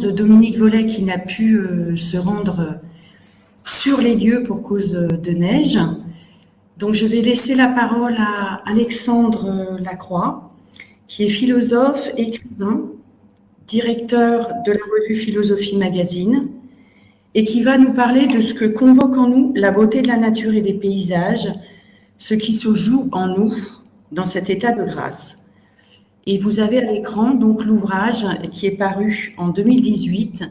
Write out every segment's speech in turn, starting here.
de Dominique Vollet qui n'a pu se rendre sur les lieux pour cause de neige. Donc je vais laisser la parole à Alexandre Lacroix, qui est philosophe, écrivain, directeur de la revue Philosophie Magazine, et qui va nous parler de ce que convoque en nous la beauté de la nature et des paysages, ce qui se joue en nous dans cet état de grâce. Et vous avez à l'écran donc l'ouvrage qui est paru en 2018,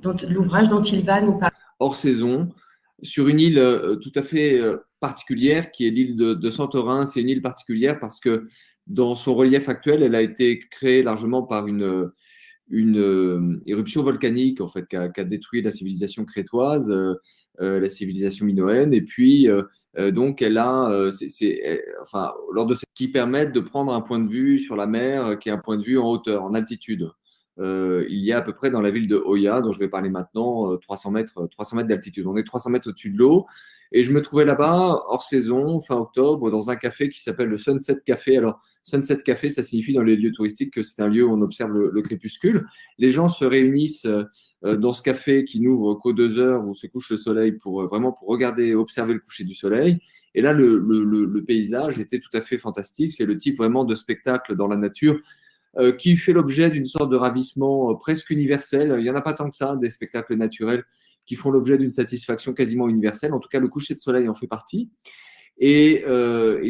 donc l'ouvrage dont il va nous parler. Hors saison, sur une île tout à fait particulière, qui est l'île de Santorin. C'est une île particulière parce que dans son relief actuel, elle a été créée largement par une éruption volcanique en fait, qui a détruit la civilisation crétoise, la civilisation minoenne, et puis donc elle a, enfin, lors de qui permettent de prendre un point de vue sur la mer, qui est un point de vue en hauteur, en altitude. Il y a à peu près dans la ville de Oya, dont je vais parler maintenant, 300 mètres d'altitude. On est 300 mètres au-dessus de l'eau. Et je me trouvais là-bas, hors saison, fin octobre, dans un café qui s'appelle le Sunset Café. Alors, Sunset Café, ça signifie dans les lieux touristiques que c'est un lieu où on observe le crépuscule. Les gens se réunissent dans ce café qui n'ouvre qu'aux 2 heures où se couche le soleil pour vraiment pour regarder, observer le coucher du soleil. Et là, le paysage était tout à fait fantastique. C'est le type vraiment de spectacle dans la nature qui fait l'objet d'une sorte de ravissement presque universel. Il n'y en a pas tant que ça, des spectacles naturels qui font l'objet d'une satisfaction quasiment universelle. En tout cas, le coucher de soleil en fait partie. Et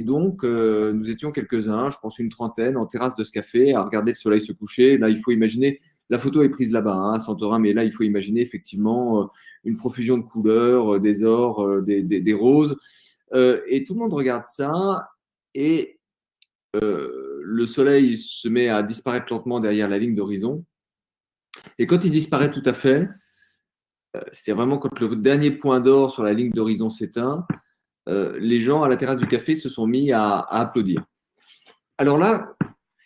donc, nous étions quelques-uns, je pense une trentaine, en terrasse de ce café, à regarder le soleil se coucher. Là, il faut imaginer, la photo est prise là-bas, hein, à Santorin, mais là, il faut imaginer effectivement une profusion de couleurs, des ors, des roses. Et tout le monde regarde ça, et le soleil se met à disparaître lentement derrière la ligne d'horizon. Et quand il disparaît tout à fait, c'est vraiment quand le dernier point d'or sur la ligne d'horizon s'éteint, les gens à la terrasse du café se sont mis à applaudir. Alors là,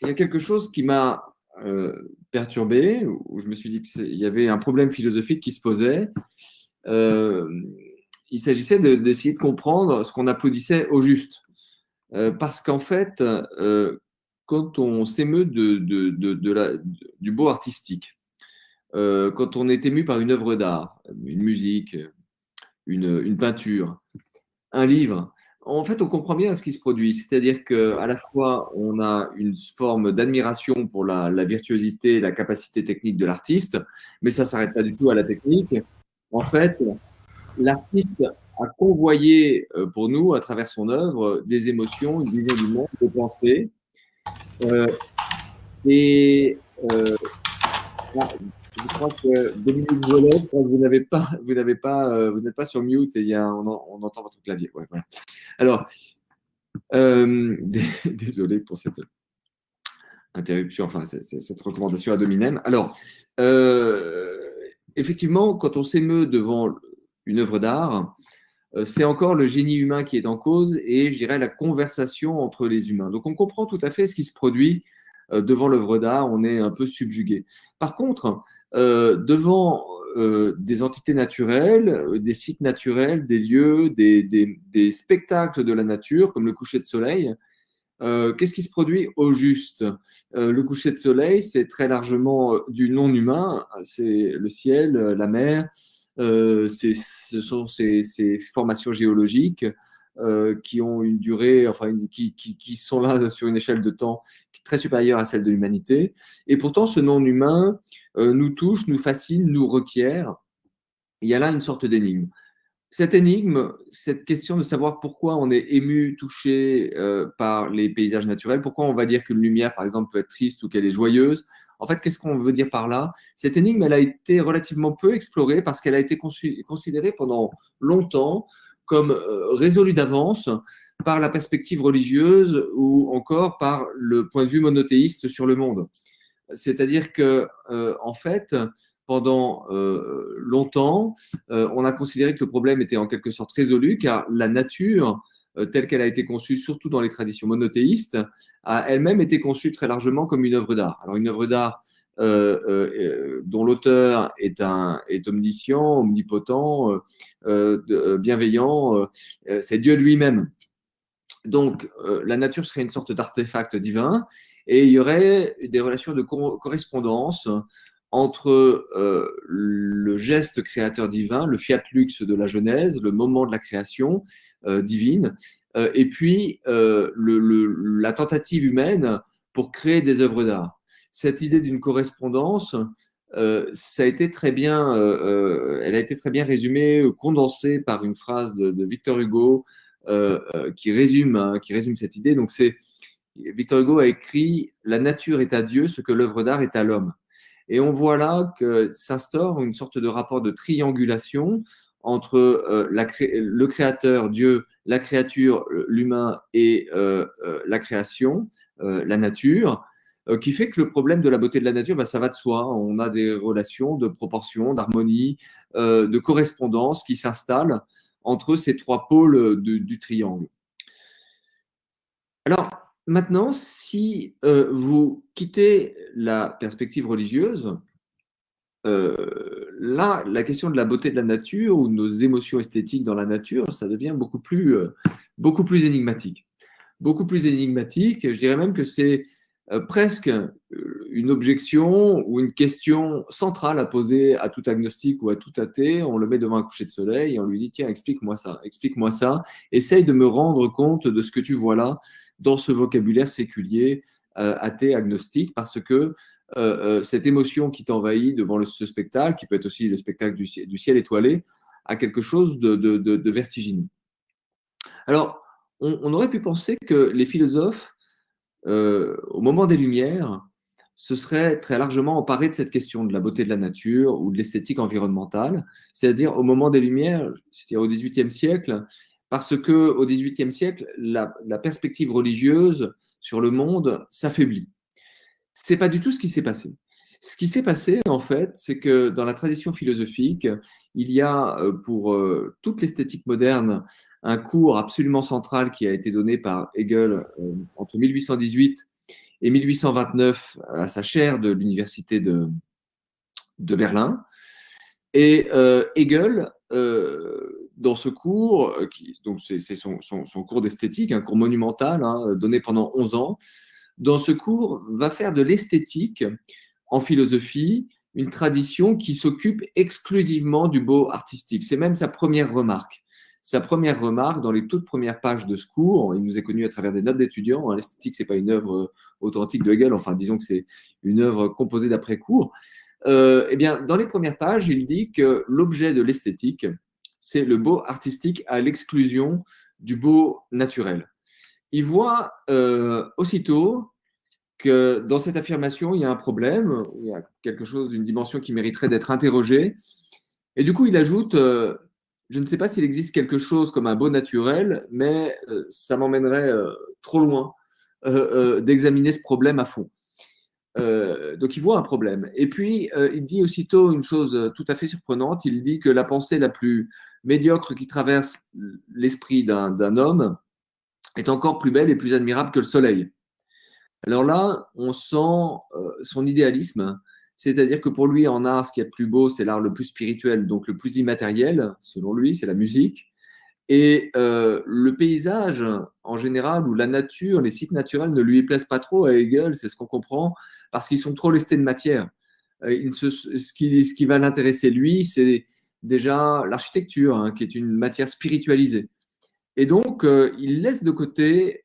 il y a quelque chose qui m'a perturbé, où je me suis dit qu'il y avait un problème philosophique qui se posait. Il s'agissait d'essayer de comprendre ce qu'on applaudissait au juste. Parce qu'en fait, quand on s'émeut du beau artistique, quand on est ému par une œuvre d'art, une musique, une peinture, un livre, en fait, on comprend bien ce qui se produit. C'est-à-dire qu'à la fois, on a une forme d'admiration pour la virtuosité, la capacité technique de l'artiste, mais ça ne s'arrête pas du tout à la technique. En fait, l'artiste a convoyé pour nous, à travers son œuvre, des émotions, une vision du monde, des pensées. Là, je crois que Dominique Vollet, vous n'êtes pas sur mute et on entend votre clavier. Ouais, voilà. Alors, désolé pour cette interruption, enfin cette recommandation ad hominem. Alors, effectivement, quand on s'émeut devant une œuvre d'art, c'est encore le génie humain qui est en cause et je dirais la conversation entre les humains. Donc on comprend tout à fait ce qui se produit devant l'œuvre d'art, on est un peu subjugué. Par contre, devant des entités naturelles, des sites naturels, des lieux, des spectacles de la nature, comme le coucher de soleil, qu'est-ce qui se produit au juste? Le coucher de soleil, c'est très largement du non-humain, c'est le ciel, la mer, ce sont ces formations géologiques qui ont une durée, enfin, qui sont là sur une échelle de temps très supérieure à celle de l'humanité. Et pourtant, ce non-humain nous touche, nous fascine, nous requiert. Il y a là une sorte d'énigme. Cette énigme, cette question de savoir pourquoi on est ému, touché par les paysages naturels, pourquoi on va dire qu'une lumière, par exemple, peut être triste ou qu'elle est joyeuse. En fait, qu'est-ce qu'on veut dire par là? Cette énigme, elle a été relativement peu explorée parce qu'elle a été considérée pendant longtemps comme résolue d'avance par la perspective religieuse ou encore par le point de vue monothéiste sur le monde. C'est-à-dire que, en fait, pendant longtemps, on a considéré que le problème était en quelque sorte résolu car la nature, telle qu'elle a été conçue, surtout dans les traditions monothéistes, a elle-même été conçue très largement comme une œuvre d'art. Alors une œuvre d'art dont l'auteur est omniscient, omnipotent, bienveillant, c'est Dieu lui-même. Donc la nature serait une sorte d'artefact divin et il y aurait des relations de correspondance entre le geste créateur divin, le fiat lux de la Genèse, le moment de la création divine, et puis la tentative humaine pour créer des œuvres d'art. Cette idée d'une correspondance, ça a été très bien, elle a été très bien résumée, condensée par une phrase de Victor Hugo qui résume cette idée. Donc Victor Hugo a écrit « La nature est à Dieu ce que l'œuvre d'art est à l'homme ». Et on voit là que s'instaure une sorte de rapport de triangulation entre le créateur, Dieu, la créature, l'humain et la création, la nature, qui fait que le problème de la beauté de la nature, bah, ça va de soi. On a des relations de proportion, d'harmonie, de correspondance qui s'installent entre ces trois pôles du triangle. Alors, maintenant, si vous quittez la perspective religieuse, là, la question de la beauté de la nature ou de nos émotions esthétiques dans la nature, ça devient beaucoup plus énigmatique. Beaucoup plus énigmatique. Je dirais même que c'est presque une objection ou une question centrale à poser à tout agnostique ou à tout athée. On le met devant un coucher de soleil et on lui dit « Tiens, explique-moi ça. Essaye de me rendre compte de ce que tu vois là dans ce vocabulaire séculier, athée, agnostique, parce que cette émotion qui t'envahit devant ce spectacle, qui peut être aussi le spectacle du ciel étoilé, a quelque chose de vertigineux. » Alors, on aurait pu penser que les philosophes, au moment des Lumières, se seraient très largement emparés de cette question de la beauté de la nature ou de l'esthétique environnementale, c'est-à-dire au moment des Lumières, c'est-à-dire au XVIIIe siècle, parce qu'au XVIIIe siècle, la perspective religieuse sur le monde s'affaiblit. C'est pas du tout ce qui s'est passé. Ce qui s'est passé, en fait, c'est que dans la tradition philosophique, il y a pour toute l'esthétique moderne un cours absolument central qui a été donné par Hegel entre 1818 et 1829 à sa chaire de l'université de Berlin. Et Hegel, dans ce cours, donc c'est son cours d'esthétique, un cours monumental, hein, donné pendant 11 ans, dans ce cours, va faire de l'esthétique en philosophie une tradition qui s'occupe exclusivement du beau artistique. C'est même sa première remarque. Sa première remarque, dans les toutes premières pages de ce cours, il nous est connu à travers des notes d'étudiants. Hein, l'esthétique, c'est pas une œuvre authentique de Hegel, enfin, disons que c'est une œuvre composée d'après-cours. Eh bien, dans les premières pages, il dit que l'objet de l'esthétique, c'est le beau artistique à l'exclusion du beau naturel. Il voit aussitôt que dans cette affirmation, il y a un problème, il y a quelque chose, une dimension qui mériterait d'être interrogée. Et du coup, il ajoute, je ne sais pas s'il existe quelque chose comme un beau naturel, mais ça m'emmènerait trop loin d'examiner ce problème à fond. Donc, il voit un problème. Et puis, il dit aussitôt une chose tout à fait surprenante. Il dit que la pensée la plus médiocre qui traverse l'esprit d'un homme est encore plus belle et plus admirable que le soleil. Alors là, on sent son idéalisme, c'est-à-dire que pour lui, en art, ce qui est le plus beau, c'est l'art le plus spirituel, donc le plus immatériel, selon lui, c'est la musique. Et le paysage, en général, ou la nature, les sites naturels ne lui plaisent pas trop à Hegel, c'est ce qu'on comprend, parce qu'ils sont trop lestés de matière. Ce qui va l'intéresser, lui, c'est déjà l'architecture, hein, qui est une matière spiritualisée. Et donc, il laisse de côté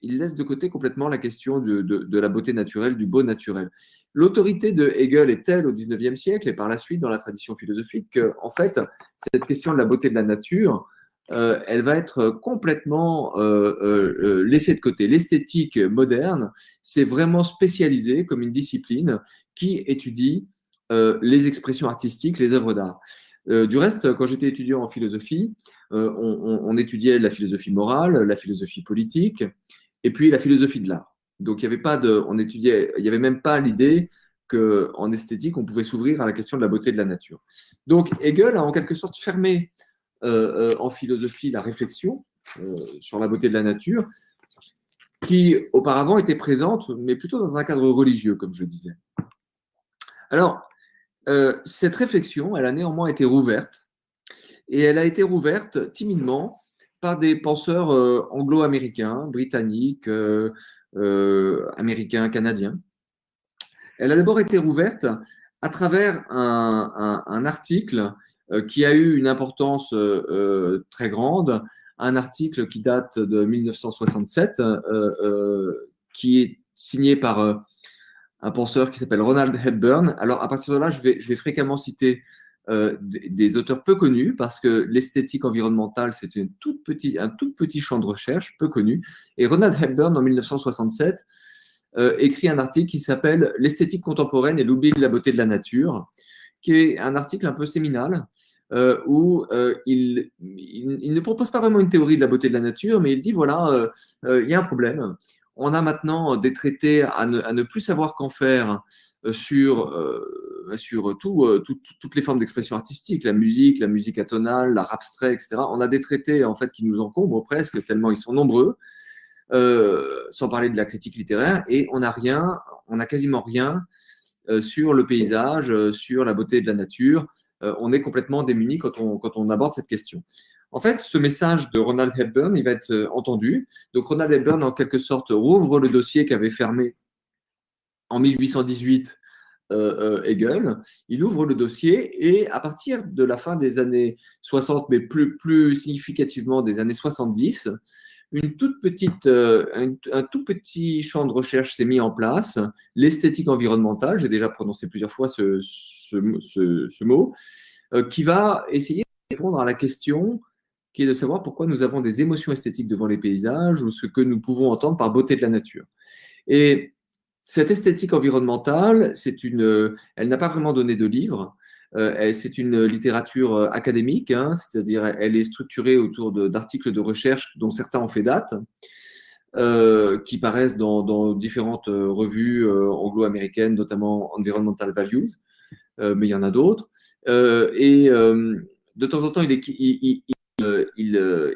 complètement la question de la beauté naturelle, du beau naturel. L'autorité de Hegel est telle au XIXe siècle et par la suite dans la tradition philosophique qu'en fait, cette question de la beauté de la nature, elle va être complètement laissée de côté. L'esthétique moderne, c'est vraiment spécialisé comme une discipline qui étudie les expressions artistiques, les œuvres d'art. Du reste, quand j'étais étudiant en philosophie, on étudiait la philosophie morale, la philosophie politique, et puis la philosophie de l'art. Donc, il n'y avait même pas l'idée qu'en esthétique, on pouvait s'ouvrir à la question de la beauté de la nature. Donc, Hegel a en quelque sorte fermé en philosophie la réflexion sur la beauté de la nature, qui auparavant était présente, mais plutôt dans un cadre religieux, comme je disais. Alors, cette réflexion, elle a néanmoins été rouverte, et elle a été rouverte timidement par des penseurs anglo-américains, britanniques, américains, canadiens. Elle a d'abord été rouverte à travers un article qui a eu une importance très grande, un article qui date de 1967, qui est signé par un penseur qui s'appelle Ronald Hepburn. Alors, à partir de là, je vais fréquemment citer des auteurs peu connus parce que l'esthétique environnementale, c'est un tout petit champ de recherche peu connu. Et Ronald Hepburn, en 1967, écrit un article qui s'appelle L'esthétique contemporaine et l'oubli de la beauté de la nature, qui est un article un peu séminal où il ne propose pas vraiment une théorie de la beauté de la nature, mais il dit voilà, il y a un problème. On a maintenant des traités à ne plus savoir qu'en faire sur toutes les formes d'expression artistique, la musique atonale, l'art abstrait, etc. On a des traités en fait qui nous encombrent presque tellement ils sont nombreux. Sans parler de la critique littéraire, et on n'a quasiment rien sur le paysage, sur la beauté de la nature. On est complètement démuni quand on aborde cette question. En fait, ce message de Ronald Hepburn, il va être entendu. Donc, Ronald Hepburn, en quelque sorte, rouvre le dossier qu'avait fermé en 1818 Hegel. Il ouvre le dossier et à partir de la fin des années 60, mais plus significativement des années 70, un tout petit champ de recherche s'est mis en place, l'esthétique environnementale, j'ai déjà prononcé plusieurs fois ce mot, qui va essayer de répondre à la question qui est de savoir pourquoi nous avons des émotions esthétiques devant les paysages ou ce que nous pouvons entendre par beauté de la nature. Et cette esthétique environnementale, elle n'a pas vraiment donné de livre. C'est une littérature académique, hein, c'est-à-dire elle est structurée autour d'articles de recherche dont certains ont fait date, qui paraissent dans différentes revues anglo-américaines, notamment Environmental Values, mais il y en a d'autres. De temps en temps, il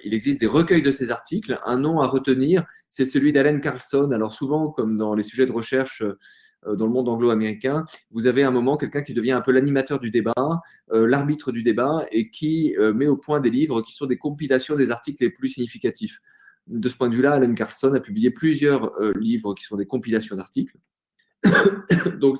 existe des recueils de ces articles. Un nom à retenir, c'est celui d'Allen Carlson. Alors souvent, comme dans les sujets de recherche dans le monde anglo-américain, vous avez à un moment quelqu'un qui devient un peu l'animateur du débat, l'arbitre du débat, et qui met au point des livres qui sont des compilations des articles les plus significatifs. De ce point de vue-là, Allen Carlson a publié plusieurs livres qui sont des compilations d'articles. Donc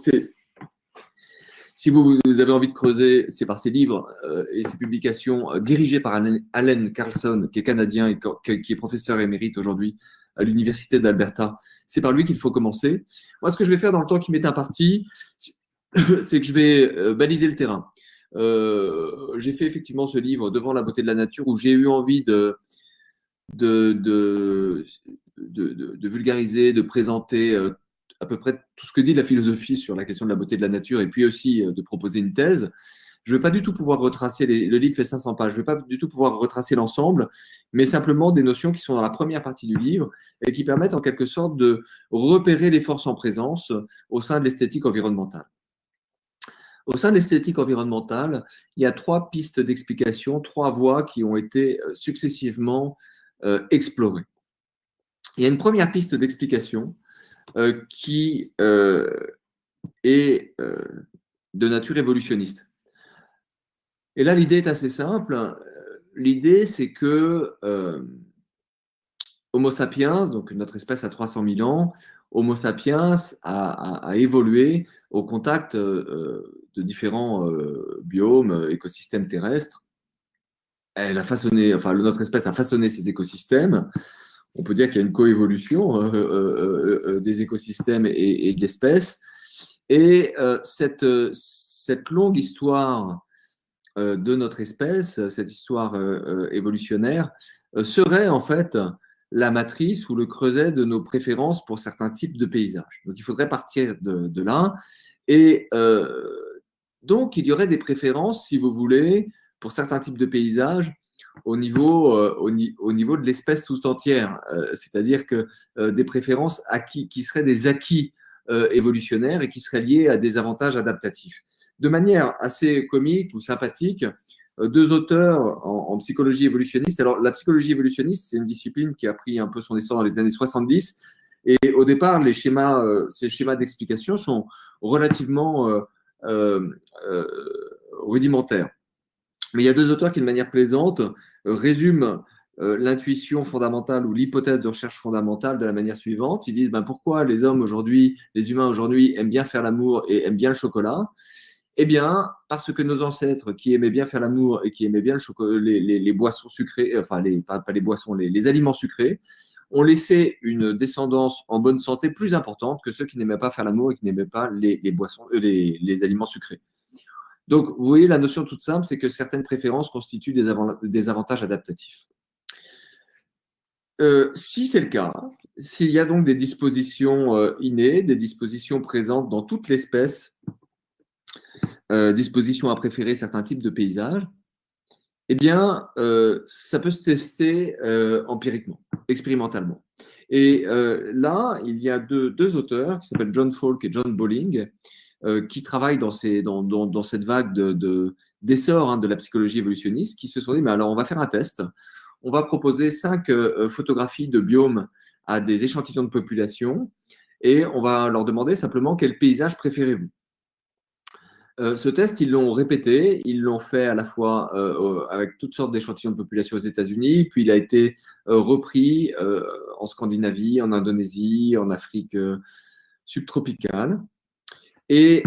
si vous avez envie de creuser, c'est par ses livres et ses publications dirigées par Allen Carlson, qui est canadien et qui est professeur émérite aujourd'hui à l'Université d'Alberta. C'est par lui qu'il faut commencer. Moi, ce que je vais faire dans le temps qui m'est imparti, c'est que je vais baliser le terrain. J'ai fait effectivement ce livre Devant la beauté de la nature où j'ai eu envie de vulgariser, de présenter à peu près tout ce que dit la philosophie sur la question de la beauté de la nature et puis aussi de proposer une thèse. Je ne vais pas du tout pouvoir retracer, le livre fait 500 pages, je ne vais pas du tout pouvoir retracer l'ensemble, mais simplement des notions qui sont dans la première partie du livre et qui permettent en quelque sorte de repérer les forces en présence au sein de l'esthétique environnementale. Au sein de l'esthétique environnementale, il y a 3 pistes d'explication, 3 voies qui ont été successivement explorées. Il y a une première piste d'explication qui est de nature évolutionniste. Et là, l'idée est assez simple. L'idée, c'est que Homo sapiens, donc notre espèce a 300 000 ans, Homo sapiens a évolué au contact de différents biomes, écosystèmes terrestres. Notre espèce a façonné ces écosystèmes. On peut dire qu'il y a une coévolution des écosystèmes et de l'espèce. Et cette longue histoire de notre espèce, cette histoire évolutionnaire, serait en fait la matrice ou le creuset de nos préférences pour certains types de paysages. Donc, il faudrait partir de là. Et donc, il y aurait des préférences, si vous voulez, pour certains types de paysages au niveau de l'espèce tout entière. C'est-à-dire que des préférences qui seraient des acquis évolutionnaires et qui seraient liés à des avantages adaptatifs. De manière assez comique ou sympathique, 2 auteurs en psychologie évolutionniste. Alors, la psychologie évolutionniste, c'est une discipline qui a pris un peu son essor dans les années 70. Et au départ, ces schémas d'explication sont relativement rudimentaires. Mais il y a 2 auteurs qui, de manière plaisante, résument l'intuition fondamentale ou l'hypothèse de recherche fondamentale de la manière suivante. Ils disent pourquoi les humains aujourd'hui aiment bien faire l'amour et aiment bien le chocolat. Eh bien, parce que nos ancêtres qui aimaient bien faire l'amour et qui aimaient bien les boissons sucrées, enfin pas les boissons, les aliments sucrés, ont laissé une descendance en bonne santé plus importante que ceux qui n'aimaient pas faire l'amour et qui n'aimaient pas les boissons, les aliments sucrés. Donc, vous voyez, la notion toute simple, c'est que certaines préférences constituent des avantages adaptatifs. Si c'est le cas, s'il y a donc des dispositions innées, des dispositions présentes dans toute l'espèce, dispositions à préférer certains types de paysages, eh bien, ça peut se tester empiriquement, expérimentalement. Et là, il y a deux auteurs qui s'appellent John Falk et John Bowling, qui travaillent dans cette vague d'essor de la psychologie évolutionniste, qui se sont dit, mais alors on va faire un test, on va proposer 5 photographies de biomes à des échantillons de population, et on va leur demander simplement quel paysage préférez-vous. Ce test, ils l'ont répété, ils l'ont fait à la fois avec toutes sortes d'échantillons de population aux États-Unis, puis il a été repris en Scandinavie, en Indonésie, en Afrique subtropicale. Et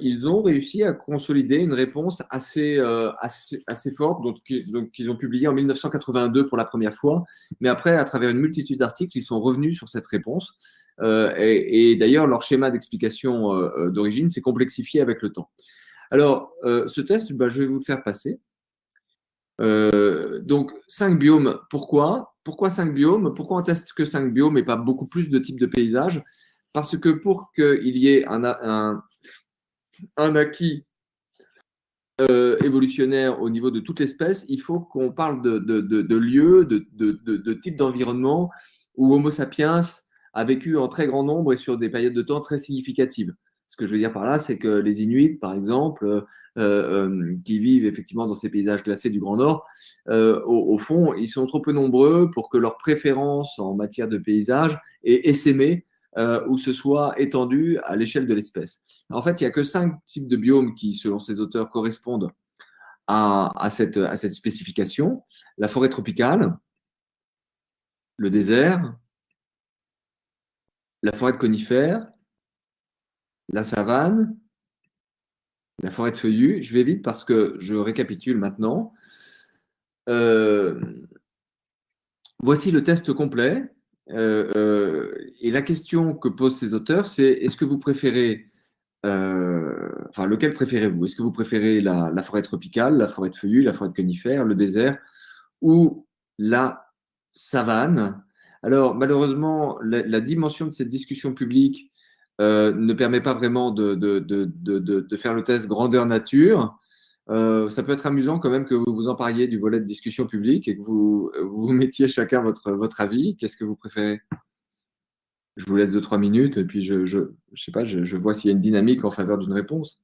ils ont réussi à consolider une réponse assez forte, donc qu'ils ont publié en 1982 pour la première fois. Mais après, à travers une multitude d'articles, ils sont revenus sur cette réponse. Et d'ailleurs, leur schéma d'explication d'origine s'est complexifié avec le temps. Alors, ce test, je vais vous le faire passer. Donc, 5 biomes, pourquoi 5 biomes? Pourquoi on teste que 5 biomes et pas beaucoup plus de types de paysages? Parce que pour qu'il y ait un acquis évolutionnaire au niveau de toute l'espèce, il faut qu'on parle de lieux, de types d'environnement où Homo sapiens a vécu en très grand nombre et sur des périodes de temps très significatives. Ce que je veux dire par là, c'est que les Inuits, par exemple, qui vivent effectivement dans ces paysages glacés du Grand Nord, au fond, ils sont trop peu nombreux pour que leur préférence en matière de paysage ait essaimé ou se soit étendue à l'échelle de l'espèce. En fait, il n'y a que 5 types de biomes qui, selon ces auteurs, correspondent à cette spécification. La forêt tropicale, le désert, la forêt de conifères, la savane, la forêt de feuillus. Je vais vite parce que je récapitule maintenant. Voici le test complet. Et la question que posent ces auteurs, c'est est-ce que vous préférez, lequel préférez-vous? Est-ce que vous préférez la forêt tropicale, la forêt de feuillus, la forêt de conifères, le désert ou la savane? Alors, malheureusement, la dimension de cette discussion publique ne permet pas vraiment de faire le test grandeur nature. Ça peut être amusant quand même que vous vous empariez du volet de discussion publique et que vous mettiez chacun votre avis. Qu'est-ce que vous préférez? Je vous laisse 2-3 minutes et puis je sais pas, je vois s'il y a une dynamique en faveur d'une réponse.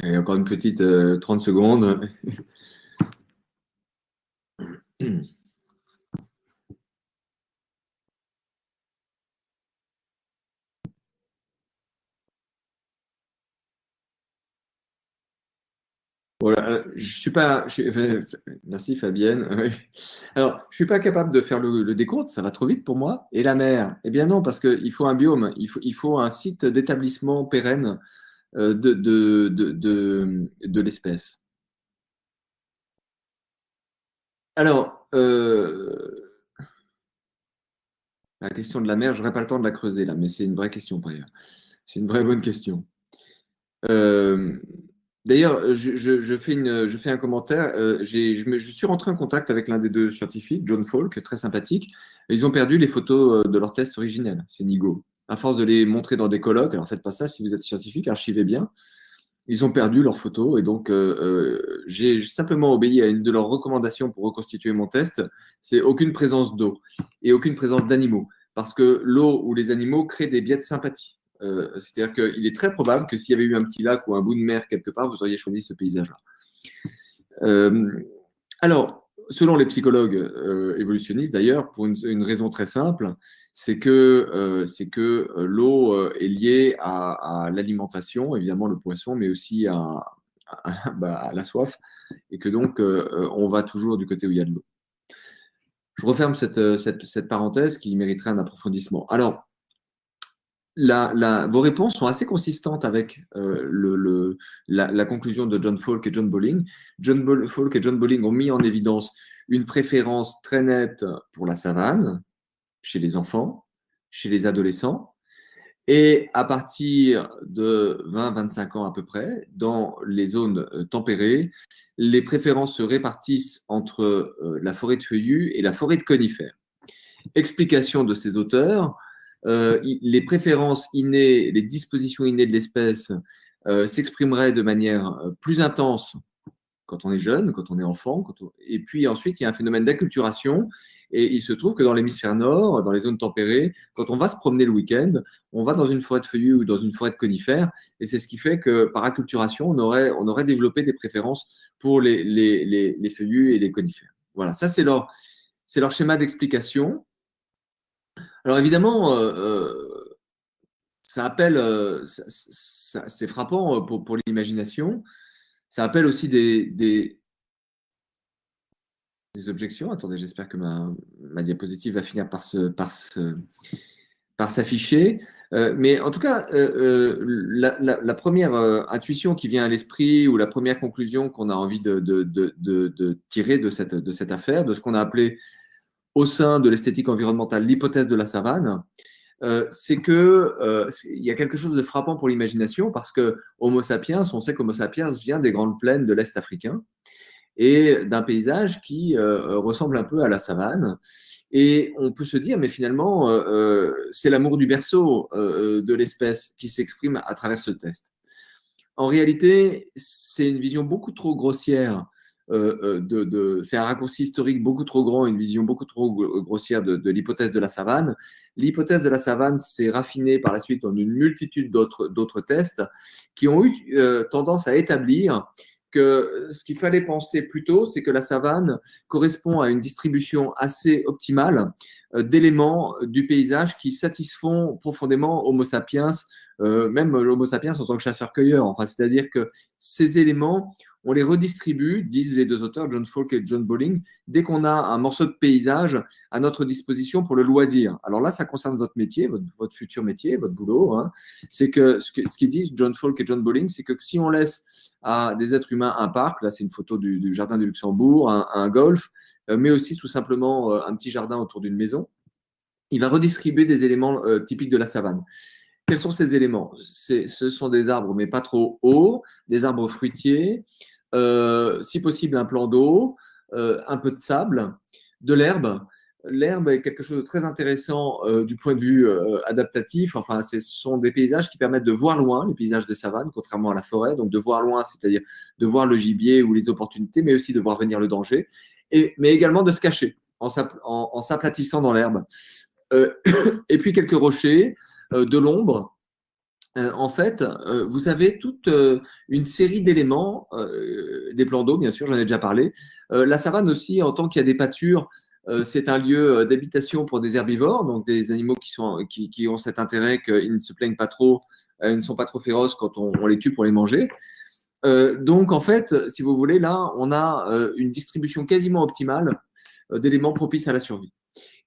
Et encore une petite 30 secondes. Voilà, merci Fabienne. Alors, je suis pas capable de faire le décompte, ça va trop vite pour moi. Et la mer? Eh bien non, parce qu'il faut un biome, il faut un site d'établissement pérenne de l'espèce. Alors, la question de la mer, je n'aurai pas le temps de la creuser là, mais c'est une vraie question par ailleurs. C'est une vraie bonne question. D'ailleurs, je fais un commentaire. Je suis rentré en contact avec l'un des deux scientifiques, John Falk, très sympathique. Ils ont perdu les photos de leur test originel, c'est Nigo. À force de les montrer dans des colloques, alors faites pas ça si vous êtes scientifique, archivez bien. ils ont perdu leurs photos et donc j'ai simplement obéi à une de leurs recommandations pour reconstituer mon test, c'est aucune présence d'eau et aucune présence d'animaux, parce que l'eau ou les animaux créent des biais de sympathie. C'est-à-dire qu'il est très probable que s'il y avait eu un petit lac ou un bout de mer quelque part, vous auriez choisi ce paysage-là. Alors, selon les psychologues évolutionnistes d'ailleurs, pour une raison très simple, c'est que l'eau est liée à l'alimentation, évidemment le poisson, mais aussi à la soif, et que donc on va toujours du côté où il y a de l'eau. Je referme cette parenthèse qui mériterait un approfondissement. Alors, vos réponses sont assez consistantes avec la conclusion de John Falk et John Bowling. Falk et John Bowling ont mis en évidence une préférence très nette pour la savane, chez les enfants, chez les adolescents, et à partir de 20-25 ans à peu près, dans les zones tempérées, les préférences se répartissent entre la forêt de feuillus et la forêt de conifères. Explication de ces auteurs: les préférences innées, les dispositions innées de l'espèce s'exprimeraient de manière plus intense quand on est jeune, quand on est enfant. Et puis ensuite, il y a un phénomène d'acculturation. Et il se trouve que dans l'hémisphère nord, dans les zones tempérées, quand on va se promener le week-end, on va dans une forêt de feuillus ou dans une forêt de conifères. Et c'est ce qui fait que par acculturation, on aurait développé des préférences pour les feuillus et les conifères. Voilà, ça c'est leur schéma d'explication. Alors évidemment, ça appelle, c'est frappant pour l'imagination, ça appelle aussi des objections. Attendez, j'espère que ma diapositive va finir par s'afficher. Mais en tout cas, la première intuition qui vient à l'esprit ou la première conclusion qu'on a envie de tirer de cette affaire, de ce qu'on a appelé au sein de l'esthétique environnementale l'hypothèse de la savane, c'est que il y a quelque chose de frappant pour l'imagination, parce que Homo sapiens, on sait qu'Homo sapiens vient des grandes plaines de l'Est africain et d'un paysage qui ressemble un peu à la savane. Et on peut se dire, mais finalement, c'est l'amour du berceau de l'espèce qui s'exprime à travers ce test. En réalité, c'est une vision beaucoup trop grossière. C'est un raccourci historique beaucoup trop grand, une vision beaucoup trop grossière de l'hypothèse de la savane. L'hypothèse de la savane s'est raffinée par la suite en une multitude d'autres tests qui ont eu tendance à établir que ce qu'il fallait penser plutôt, c'est que la savane correspond à une distribution assez optimale d'éléments du paysage qui satisfont profondément Homo sapiens, même l'Homo sapiens en tant que chasseur-cueilleur. Enfin, c'est-à-dire que ces éléments, on les redistribue, disent les deux auteurs, John Falk et John Bowling, dès qu'on a un morceau de paysage à notre disposition pour le loisir. Alors là, ça concerne votre métier, votre futur métier, votre boulot. Hein. C'est que ce qu'ils disent, John Falk et John Bowling, c'est que si on laisse à des êtres humains un parc, là c'est une photo du jardin du Luxembourg, un golf, mais aussi tout simplement un petit jardin autour d'une maison, il va redistribuer des éléments typiques de la savane. Quels sont ces éléments? Ce sont des arbres, mais pas trop hauts, des arbres fruitiers, si possible un plan d'eau, un peu de sable, de l'herbe. L'herbe est quelque chose de très intéressant du point de vue adaptatif. Enfin, ce sont des paysages qui permettent de voir loin, les paysages de savane, contrairement à la forêt. Donc, de voir loin, c'est-à-dire de voir le gibier ou les opportunités, mais aussi de voir venir le danger, mais également de se cacher en s'aplatissant dans l'herbe. Et puis, quelques rochers, de l'ombre. En fait, vous avez toute une série d'éléments, des plans d'eau, bien sûr, j'en ai déjà parlé. La savane aussi, en tant qu'il y a des pâtures, c'est un lieu d'habitation pour des herbivores, donc des animaux qui ont cet intérêt qu'ils ne se plaignent pas trop, ils ne sont pas trop féroces quand on les tue pour les manger. Donc, en fait, si vous voulez, là, on a une distribution quasiment optimale d'éléments propices à la survie.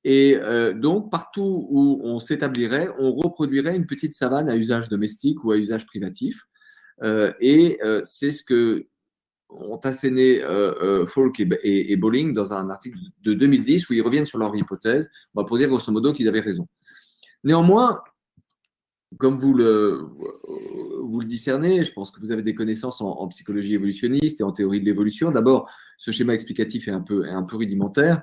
Et donc, partout où on s'établirait, on reproduirait une petite savane à usage domestique ou à usage privatif. C'est ce que ont asséné Falk et Bowling dans un article de 2010 où ils reviennent sur leur hypothèse pour dire grosso modo qu'ils avaient raison. Néanmoins, comme vous le discernez, je pense que vous avez des connaissances en psychologie évolutionniste et en théorie de l'évolution. D'abord, ce schéma explicatif est un peu rudimentaire.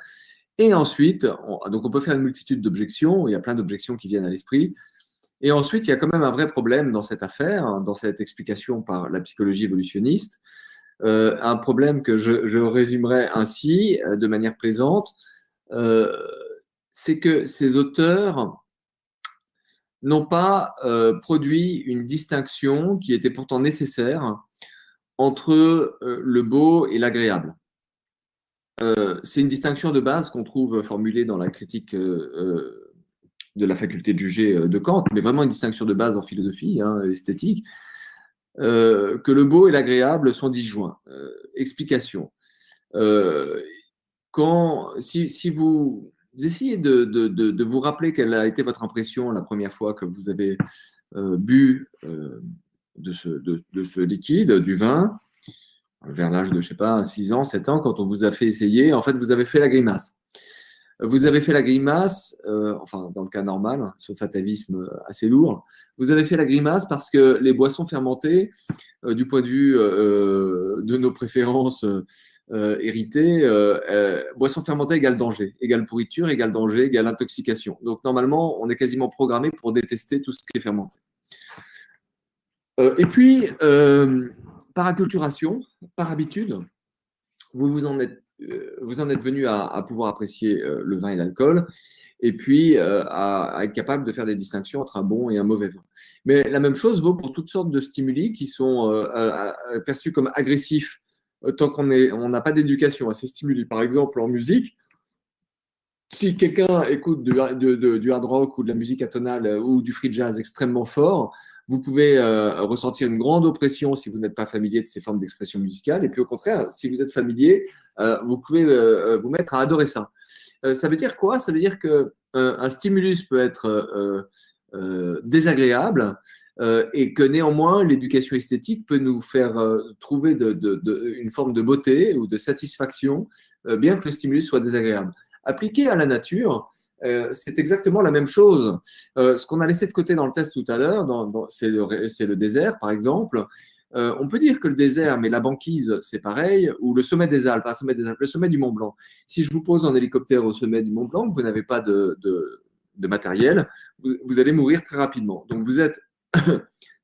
Et ensuite, donc on peut faire une multitude d'objections, il y a plein d'objections qui viennent à l'esprit. Et ensuite, il y a quand même un vrai problème dans cette affaire, dans cette explication par la psychologie évolutionniste, un problème que je résumerai ainsi, de manière plaisante, c'est que ces auteurs n'ont pas produit une distinction qui était pourtant nécessaire entre le beau et l'agréable. C'est une distinction de base qu'on trouve formulée dans la critique de la faculté de juger de Kant, mais vraiment une distinction de base en philosophie esthétique, que le beau et l'agréable sont disjoints. Explication. Si vous essayez de vous rappeler quelle a été votre impression la première fois que vous avez bu de ce liquide, du vin, vers l'âge de, je sais pas, 6 ans, 7 ans, quand on vous a fait essayer, en fait, vous avez fait la grimace. Vous avez fait la grimace, enfin, dans le cas normal, sauf atavisme assez lourd, vous avez fait la grimace parce que les boissons fermentées, du point de vue de nos préférences héritées, boissons fermentées égale danger, égale pourriture, égale danger, égale intoxication. Donc, normalement, on est quasiment programmé pour détester tout ce qui est fermenté. Et puis, par acculturation, par habitude, vous en êtes venu à pouvoir apprécier le vin et l'alcool, et puis à être capable de faire des distinctions entre un bon et un mauvais vin. Mais la même chose vaut pour toutes sortes de stimuli qui sont perçus comme agressifs tant qu'on n'a pas d'éducation à ces stimuli. Par exemple, en musique, si quelqu'un écoute du hard rock ou de la musique atonale ou du free jazz extrêmement fort, vous pouvez ressentir une grande oppression si vous n'êtes pas familier de ces formes d'expression musicale. Et puis au contraire, si vous êtes familier, vous pouvez vous mettre à adorer ça. Ça veut dire quoi? Ça veut dire qu'un stimulus peut être désagréable et que néanmoins, l'éducation esthétique peut nous faire trouver une forme de beauté ou de satisfaction, bien que le stimulus soit désagréable. Appliqué à la nature, c'est exactement la même chose. Ce qu'on a laissé de côté dans le test tout à l'heure, c'est le désert, par exemple. On peut dire que le désert, mais la banquise, c'est pareil, ou le sommet des Alpes, le sommet du Mont Blanc. Si je vous pose en hélicoptère au sommet du Mont Blanc, vous n'avez pas de matériel, vous allez mourir très rapidement. Donc vous êtes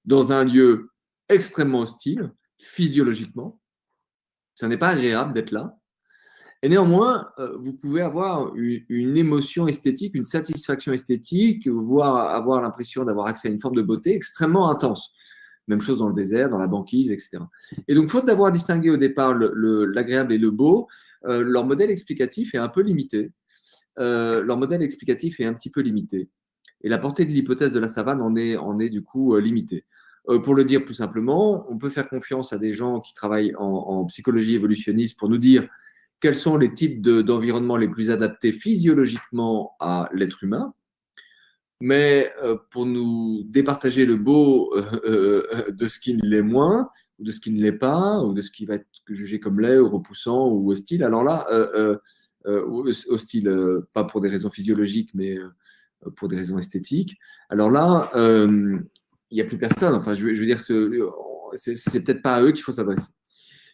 dans un lieu extrêmement hostile, physiologiquement. Ça n'est pas agréable d'être là. Et néanmoins, vous pouvez avoir une émotion esthétique, une satisfaction esthétique, voire avoir l'impression d'avoir accès à une forme de beauté extrêmement intense. Même chose dans le désert, dans la banquise, etc. Et donc, faute d'avoir distingué au départ l'agréable et le beau, leur modèle explicatif est un peu limité. Leur modèle explicatif est un petit peu limité. Et la portée de l'hypothèse de la savane en est du coup limitée. Pour le dire plus simplement, on peut faire confiance à des gens qui travaillent en psychologie évolutionniste pour nous dire quels sont les types d'environnements les plus adaptés physiologiquement à l'être humain. Mais pour nous départager le beau de ce qui ne l'est moins, ou de ce qui ne l'est pas, ou de ce qui va être jugé comme laid, ou repoussant, ou hostile, alors là, hostile, pas pour des raisons physiologiques, mais pour des raisons esthétiques, alors là, il n'y a plus personne. Enfin, je veux dire que c'est peut-être pas à eux qu'il faut s'adresser.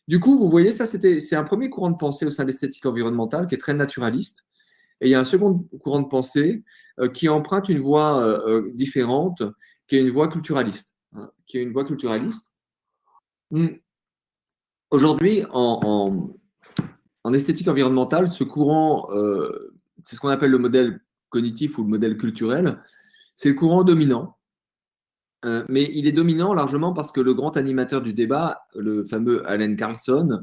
Du coup, vous voyez, ça, c'est un premier courant de pensée au sein de l'esthétique environnementale qui est très naturaliste. Et il y a un second courant de pensée qui emprunte une voie différente, qui est une voie culturaliste. Aujourd'hui, en esthétique environnementale, ce courant, c'est ce qu'on appelle le modèle cognitif ou le modèle culturel, c'est le courant dominant. Mais il est dominant largement parce que le grand animateur du débat, le fameux Allen Carlson,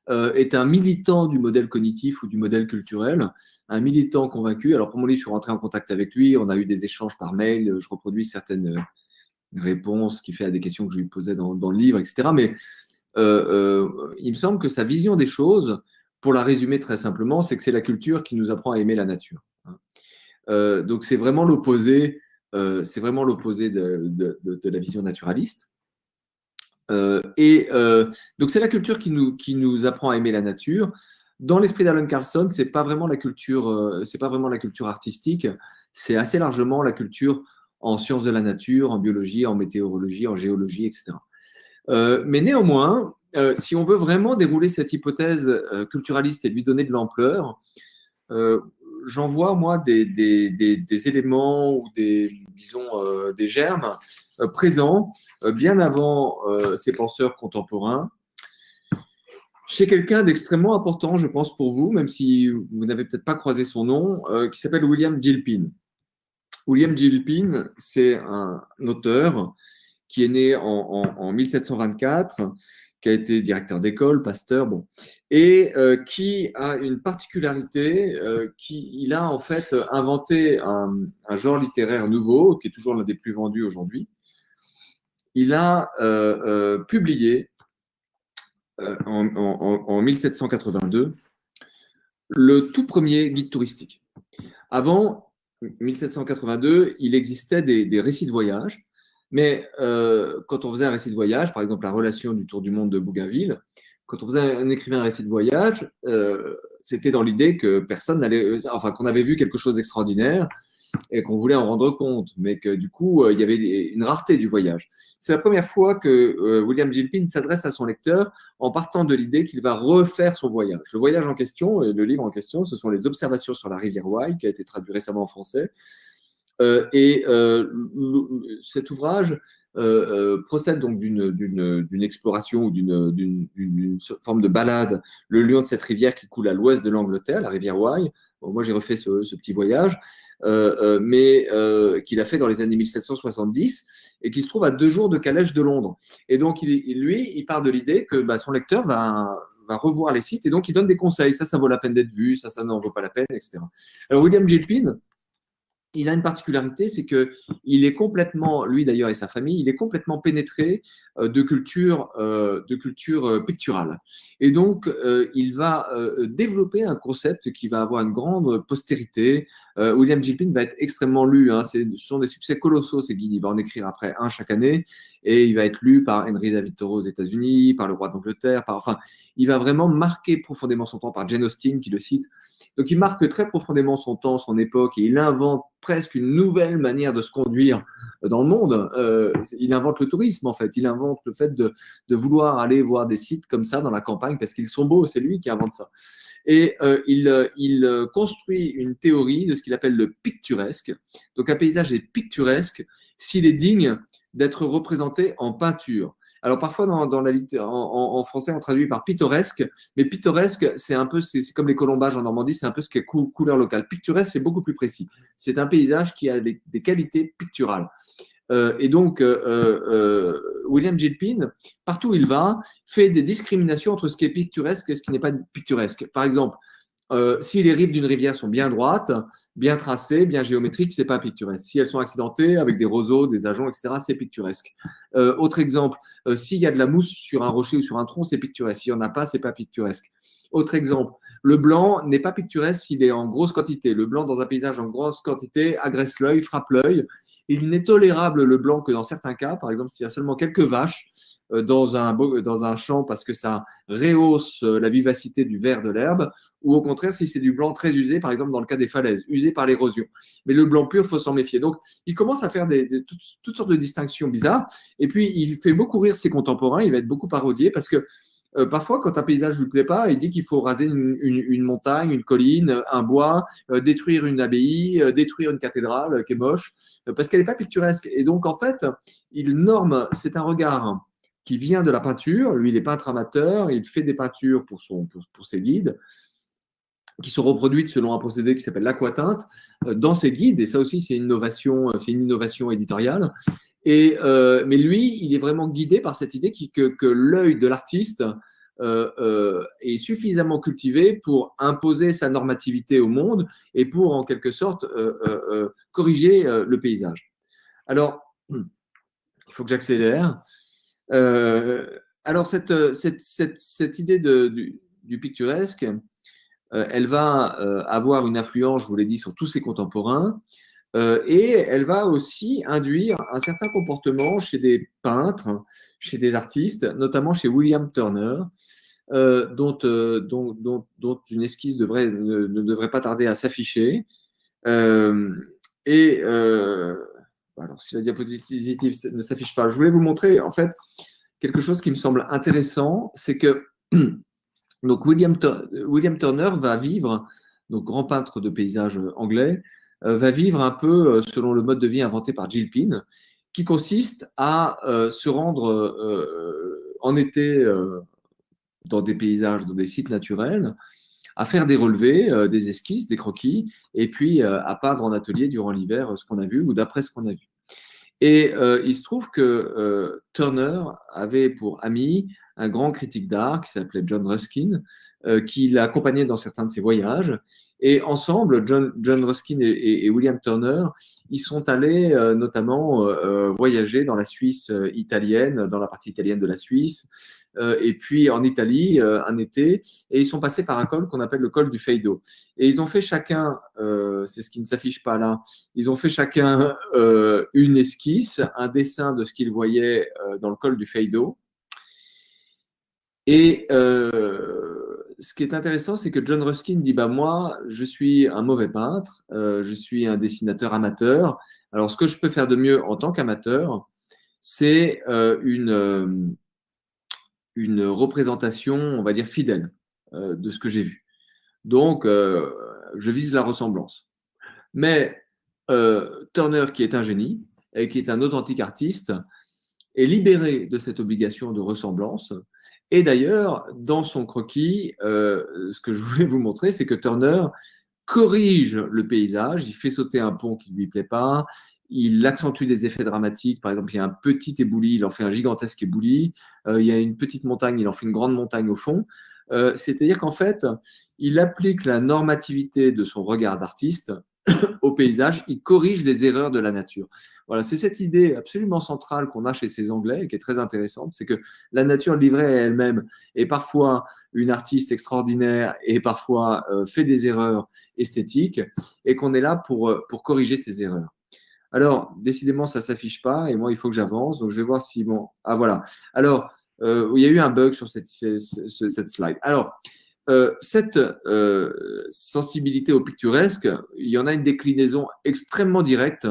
est un militant du modèle cognitif ou du modèle culturel, un militant convaincu. Alors pour mon livre, je suis rentré en contact avec lui, on a eu des échanges par mail, je reproduis certaines réponses qu'il fait à des questions que je lui posais dans le livre, etc. Mais il me semble que sa vision des choses, pour la résumer très simplement, c'est que c'est la culture qui nous apprend à aimer la nature. Donc c'est vraiment l'opposé. De la vision naturaliste. Donc, c'est la culture qui nous apprend à aimer la nature. Dans l'esprit d'Alan Carlson, c'est pas vraiment la culture artistique, c'est assez largement la culture en sciences de la nature, en biologie, en météorologie, en géologie, etc. Mais néanmoins, si on veut vraiment dérouler cette hypothèse culturaliste et lui donner de l'ampleur, j'en vois, moi, des éléments ou disons, des germes présents bien avant ces penseurs contemporains, chez quelqu'un d'extrêmement important, je pense, pour vous, même si vous n'avez peut-être pas croisé son nom, qui s'appelle William Gilpin. William Gilpin, c'est un auteur qui est né en 1724, qui a été directeur d'école, pasteur, bon, et qui a une particularité, il a en fait inventé un genre littéraire nouveau, qui est toujours l'un des plus vendus aujourd'hui. Il a publié en 1782 le tout premier guide touristique. Avant 1782, il existait des récits de voyage, mais quand on faisait un récit de voyage, par exemple la relation du Tour du monde de Bougainville, quand on faisait un écrivain un récit de voyage, c'était dans l'idée que personne n'allait, enfin qu'on avait vu quelque chose d'extraordinaire et qu'on voulait en rendre compte, mais que du coup, il y avait une rareté du voyage. C'est la première fois que William Gilpin s'adresse à son lecteur en partant de l'idée qu'il va refaire son voyage. Le voyage en question, et le livre en question, ce sont les observations sur la rivière Wye, qui a été traduit récemment en français. Cet ouvrage procède donc d'une exploration ou d'une forme de balade le long de cette rivière qui coule à l'ouest de l'Angleterre, la rivière Wye. Bon, moi, j'ai refait ce petit voyage, mais qu'il a fait dans les années 1770 et qui se trouve à 2 jours de calèche de Londres. Et donc, lui, il part de l'idée que son lecteur va revoir les sites et donc il donne des conseils. Ça vaut la peine d'être vu, ça n'en vaut pas la peine, etc. Alors, William Gilpin, il a une particularité, c'est qu'il est complètement, lui d'ailleurs et sa famille, il est complètement pénétré de culture picturale. Et donc, il va développer un concept qui va avoir une grande postérité. William Gilpin va être extrêmement lu. Hein. Ce sont des succès colossaux, ces guides. Il va en écrire après un chaque année. Et il va être lu par Henry David Thoreau aux États-Unis, par le roi d'Angleterre. Enfin, il va vraiment marquer profondément son temps, par Jane Austen qui le cite. Donc, il marque très profondément son temps, son époque, et il invente presque une nouvelle manière de se conduire dans le monde. Il invente le tourisme, en fait. Il invente le fait de vouloir aller voir des sites comme ça dans la campagne parce qu'ils sont beaux. C'est lui qui invente ça. Et il construit une théorie de ce qu'il appelle le picturesque. Donc, un paysage est picturesque s'il est digne d'être représenté en peinture. Alors parfois en français on traduit par pittoresque, mais pittoresque c'est comme les colombages en Normandie, c'est un peu ce qui est couleur locale. Picturesque c'est beaucoup plus précis. C'est un paysage qui a des qualités picturales. Et donc William Gilpin, partout où il va, fait des discriminations entre ce qui est picturesque et ce qui n'est pas picturesque. Par exemple, si les rives d'une rivière sont bien droites, bien tracées, bien géométriques, c'est pas picturesque. Si elles sont accidentées avec des roseaux, des ajoncs, etc., c'est picturesque. Autre exemple, s'il y a de la mousse sur un rocher ou sur un tronc, c'est picturesque. S'il n'y en a pas, c'est pas picturesque. Autre exemple, le blanc n'est pas picturesque s'il est en grosse quantité. Le blanc dans un paysage en grosse quantité agresse l'œil, frappe l'œil. Il n'est tolérable le blanc que dans certains cas, par exemple s'il y a seulement quelques vaches dans un champ parce que ça rehausse la vivacité du vert de l'herbe, ou au contraire si c'est du blanc très usé, par exemple dans le cas des falaises, usé par l'érosion. Mais le blanc pur, il faut s'en méfier. Donc, il commence à faire toutes sortes de distinctions bizarres, et puis il fait beaucoup rire ses contemporains, il va être beaucoup parodié, parce que parfois, quand un paysage ne lui plaît pas, il dit qu'il faut raser une montagne, une colline, un bois, détruire une abbaye, détruire une cathédrale qui est moche, parce qu'elle n'est pas picturesque. Et donc, en fait, il norme, c'est un regard qui vient de la peinture. Lui, il est peintre amateur, il fait des peintures pour ses guides, qui sont reproduites selon un procédé qui s'appelle l'aquatinte dans ses guides. Et ça aussi, c'est une innovation éditoriale. Mais lui, il est vraiment guidé par cette idée que l'œil de l'artiste est suffisamment cultivé pour imposer sa normativité au monde et pour, en quelque sorte, corriger le paysage. Alors, il faut que j'accélère. Alors, cette idée du picturesque, elle va avoir une influence, je vous l'ai dit, sur tous ses contemporains. Et elle va aussi induire un certain comportement chez des peintres, chez des artistes, notamment chez William Turner, dont une esquisse ne devrait pas tarder à s'afficher. Alors, si la diapositive ne s'affiche pas, je voulais vous montrer en fait quelque chose qui me semble intéressant, c'est que donc William Turner va vivre donc grand peintre de paysages anglais, va vivre un peu selon le mode de vie inventé par Gilpin, qui consiste à se rendre en été dans des paysages, dans des sites naturels, à faire des relevés, des esquisses, des croquis, et puis à peindre en atelier durant l'hiver ce qu'on a vu ou d'après ce qu'on a vu. Et il se trouve que Turner avait pour ami un grand critique d'art qui s'appelait John Ruskin, qui l'accompagnait dans certains de ses voyages. Et ensemble, John Ruskin et William Turner, ils sont allés notamment voyager dans la Suisse italienne, dans la partie italienne de la Suisse, et puis en Italie un été, et ils sont passés par un col qu'on appelle le col du Feido. Et ils ont fait chacun, c'est ce qui ne s'affiche pas là, ils ont fait chacun une esquisse, un dessin de ce qu'ils voyaient dans le col du Feido. Et ce qui est intéressant, c'est que John Ruskin dit bah, moi, je suis un mauvais peintre, je suis un dessinateur amateur. Alors, ce que je peux faire de mieux en tant qu'amateur, c'est une représentation, on va dire, fidèle de ce que j'ai vu. Donc, je vise la ressemblance. Mais Turner, qui est un génie et qui est un authentique artiste, est libéré de cette obligation de ressemblance. Et d'ailleurs, dans son croquis, ce que je voulais vous montrer, c'est que Turner corrige le paysage, il fait sauter un pont qui ne lui plaît pas, il accentue des effets dramatiques. Par exemple, il y a un petit éboulis, il en fait un gigantesque éboulis. Il y a une petite montagne, il en fait une grande montagne au fond. C'est-à-dire qu'en fait, il applique la normativité de son regard d'artiste au paysage, il corrige les erreurs de la nature. Voilà, c'est cette idée absolument centrale qu'on a chez ces Anglais et qui est très intéressante, c'est que la nature livrée à elle-même est parfois une artiste extraordinaire et parfois fait des erreurs esthétiques et qu'on est là pour corriger ces erreurs. Alors, décidément, ça ne s'affiche pas et moi, il faut que j'avance. Donc, je vais voir si… Bon, ah voilà. Alors, il y a eu un bug sur cette slide. Alors, cette sensibilité au picturesque, il y en a une déclinaison extrêmement directe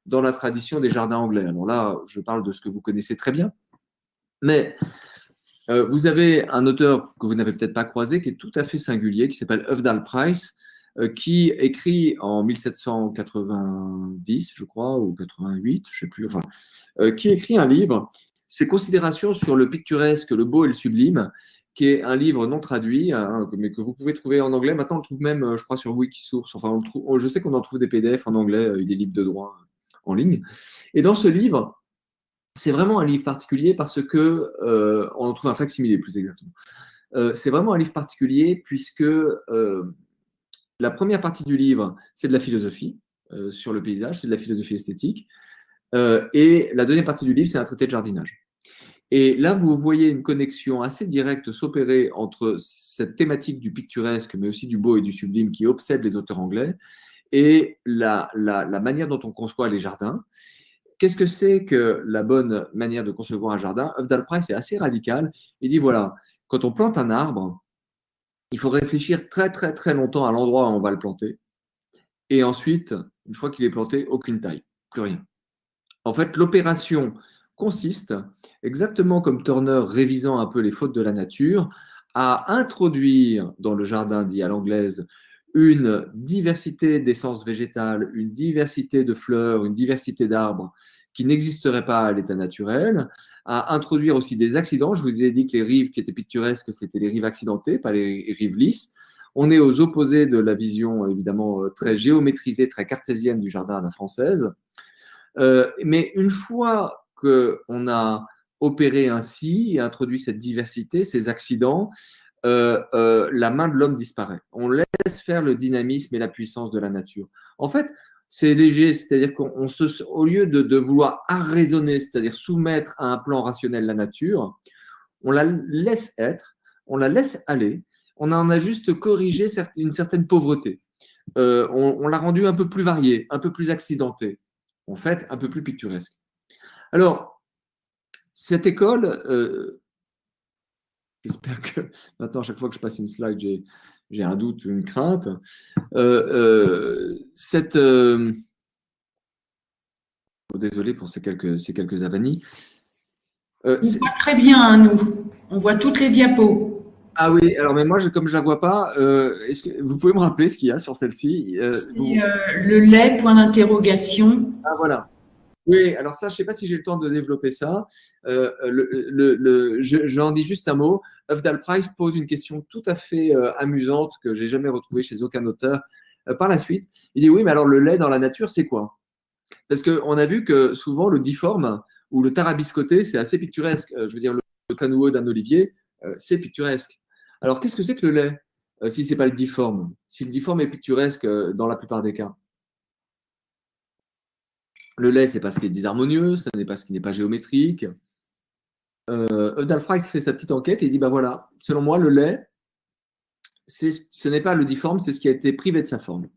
dans la tradition des jardins anglais. Alors là, je parle de ce que vous connaissez très bien. Mais vous avez un auteur que vous n'avez peut-être pas croisé, qui est tout à fait singulier, qui s'appelle Hövdal Price, qui écrit en 1790, je crois, ou 88, je ne sais plus, enfin, qui écrit un livre, ses considérations sur le picturesque, le beau et le sublime, qui est un livre non traduit, hein, mais que vous pouvez trouver en anglais. Maintenant, on le trouve même, je crois, sur Wikisource. Enfin, je sais qu'on en trouve des PDF en anglais, des livres de droit en ligne. Et dans ce livre, c'est vraiment un livre particulier parce que on en trouve un facsimilé plus exactement. C'est vraiment un livre particulier puisque la première partie du livre, c'est de la philosophie sur le paysage, c'est de la philosophie esthétique. Et la deuxième partie du livre, c'est un traité de jardinage. Et là, vous voyez une connexion assez directe s'opérer entre cette thématique du picturesque, mais aussi du beau et du sublime qui obsède les auteurs anglais, et la manière dont on conçoit les jardins. Qu'est-ce que c'est que la bonne manière de concevoir un jardin? Hövdal Price est assez radical. Il dit, voilà, quand on plante un arbre, il faut réfléchir très, très, très longtemps à l'endroit où on va le planter. Et ensuite, une fois qu'il est planté, aucune taille, plus rien. En fait, l'opération consiste, exactement comme Turner révisant un peu les fautes de la nature, à introduire dans le jardin dit à l'anglaise une diversité d'essences végétales, une diversité de fleurs, une diversité d'arbres qui n'existerait pas à l'état naturel, à introduire aussi des accidents. Je vous ai dit que les rives qui étaient picturesques, c'était les rives accidentées, pas les rives lisses. On est aux opposés de la vision, évidemment, très géométrisée, très cartésienne du jardin à la française. Mais une fois qu'on a opéré ainsi et introduit cette diversité, ces accidents, la main de l'homme disparaît. On laisse faire le dynamisme et la puissance de la nature. En fait, c'est léger, c'est-à-dire qu'au lieu de vouloir arraisonner, c'est-à-dire soumettre à un plan rationnel la nature, on la laisse être, on la laisse aller, on en a juste corrigé une certaine pauvreté. On l'a rendue un peu plus variée, un peu plus accidentée, en fait, un peu plus picturesque. Alors, cette école, j'espère que maintenant, à chaque fois que je passe une slide, j'ai un doute, une crainte. Désolé pour ces quelques avanies. On voit très bien, hein, nous. On voit toutes les diapos. Ah oui, alors mais moi, comme je la vois pas, est-ce que vous pouvez me rappeler ce qu'il y a sur celle-ci? C'est le lait, point d'interrogation. Ah voilà. Oui, alors ça, je ne sais pas si j'ai le temps de développer ça. J'en dis juste un mot. Ufdal Price pose une question tout à fait amusante que j'ai jamais retrouvée chez aucun auteur par la suite. Il dit oui, mais alors le lait dans la nature, c'est quoi? Parce qu'on a vu que souvent le difforme ou le tarabiscoté, c'est assez picturesque. Je veux dire, le canoueux d'un olivier, c'est picturesque. Alors qu'est-ce que c'est que le lait si ce n'est pas le difforme? Si le difforme est picturesque dans la plupart des cas. Le lait, c'est parce qu'il est désharmonieux, ce n'est pas ce qui n'est pas géométrique. Dalfrax fait sa petite enquête et il dit bah voilà, selon moi, le lait, ce n'est pas le difforme, c'est ce qui a été privé de sa forme.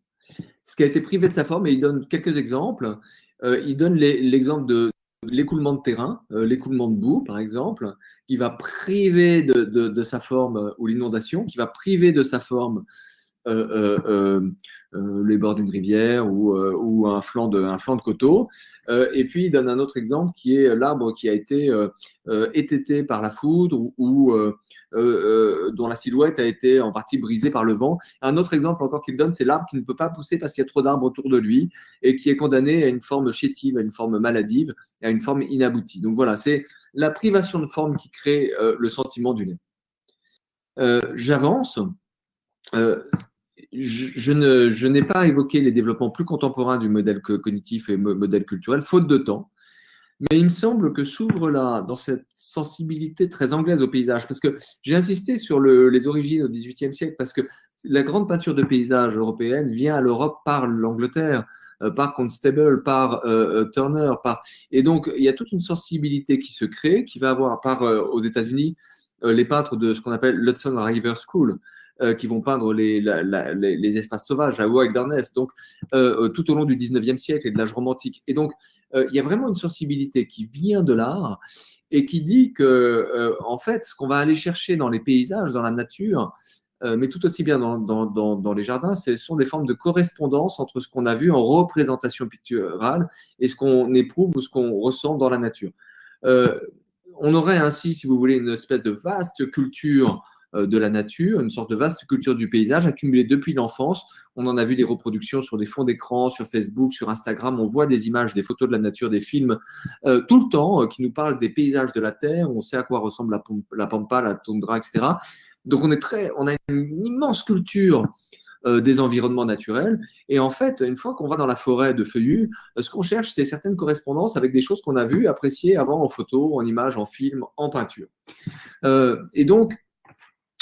Ce qui a été privé de sa forme, et il donne quelques exemples. Il donne l'exemple de l'écoulement de terrain, l'écoulement de boue, par exemple, qui va priver de sa forme, ou l'inondation, qui va priver de sa forme les bords d'une rivière ou un flanc de coteau. Et puis, il donne un autre exemple qui est l'arbre qui a été étêté par la foudre ou dont la silhouette a été en partie brisée par le vent. Un autre exemple encore qu'il donne, c'est l'arbre qui ne peut pas pousser parce qu'il y a trop d'arbres autour de lui et qui est condamné à une forme chétive, à une forme maladive, à une forme inaboutie. Donc voilà, c'est la privation de forme qui crée le sentiment du lait. J'avance. Je n'ai pas évoqué les développements plus contemporains du modèle cognitif et modèle culturel, faute de temps. Mais il me semble que s'ouvre là, dans cette sensibilité très anglaise au paysage, parce que j'ai insisté sur les origines au XVIIIe siècle, parce que la grande peinture de paysage européenne vient à l'Europe par l'Angleterre, par Constable, par Turner, et donc il y a toute une sensibilité qui se crée, qui va avoir aux États-Unis les peintres de ce qu'on appelle l'Hudson River School, qui vont peindre les espaces sauvages, la wilderness, donc tout au long du 19e siècle et de l'âge romantique. Et donc, il y a vraiment une sensibilité qui vient de l'art et qui dit que, en fait, ce qu'on va aller chercher dans les paysages, dans la nature, mais tout aussi bien dans les jardins, ce sont des formes de correspondance entre ce qu'on a vu en représentation picturale et ce qu'on éprouve ou ce qu'on ressent dans la nature. On aurait ainsi, si vous voulez, une espèce de vaste culture de la nature, une sorte de vaste culture du paysage accumulée depuis l'enfance. On en a vu des reproductions sur des fonds d'écran, sur Facebook, sur Instagram. On voit des images, des photos de la nature, des films tout le temps qui nous parlent des paysages de la Terre. On sait à quoi ressemble la pampa, la toundra, etc. Donc on a une immense culture des environnements naturels. Et en fait, une fois qu'on va dans la forêt de feuillus, ce qu'on cherche, c'est certaines correspondances avec des choses qu'on a vues, appréciées avant en photo, en image, en film, en peinture. Et donc,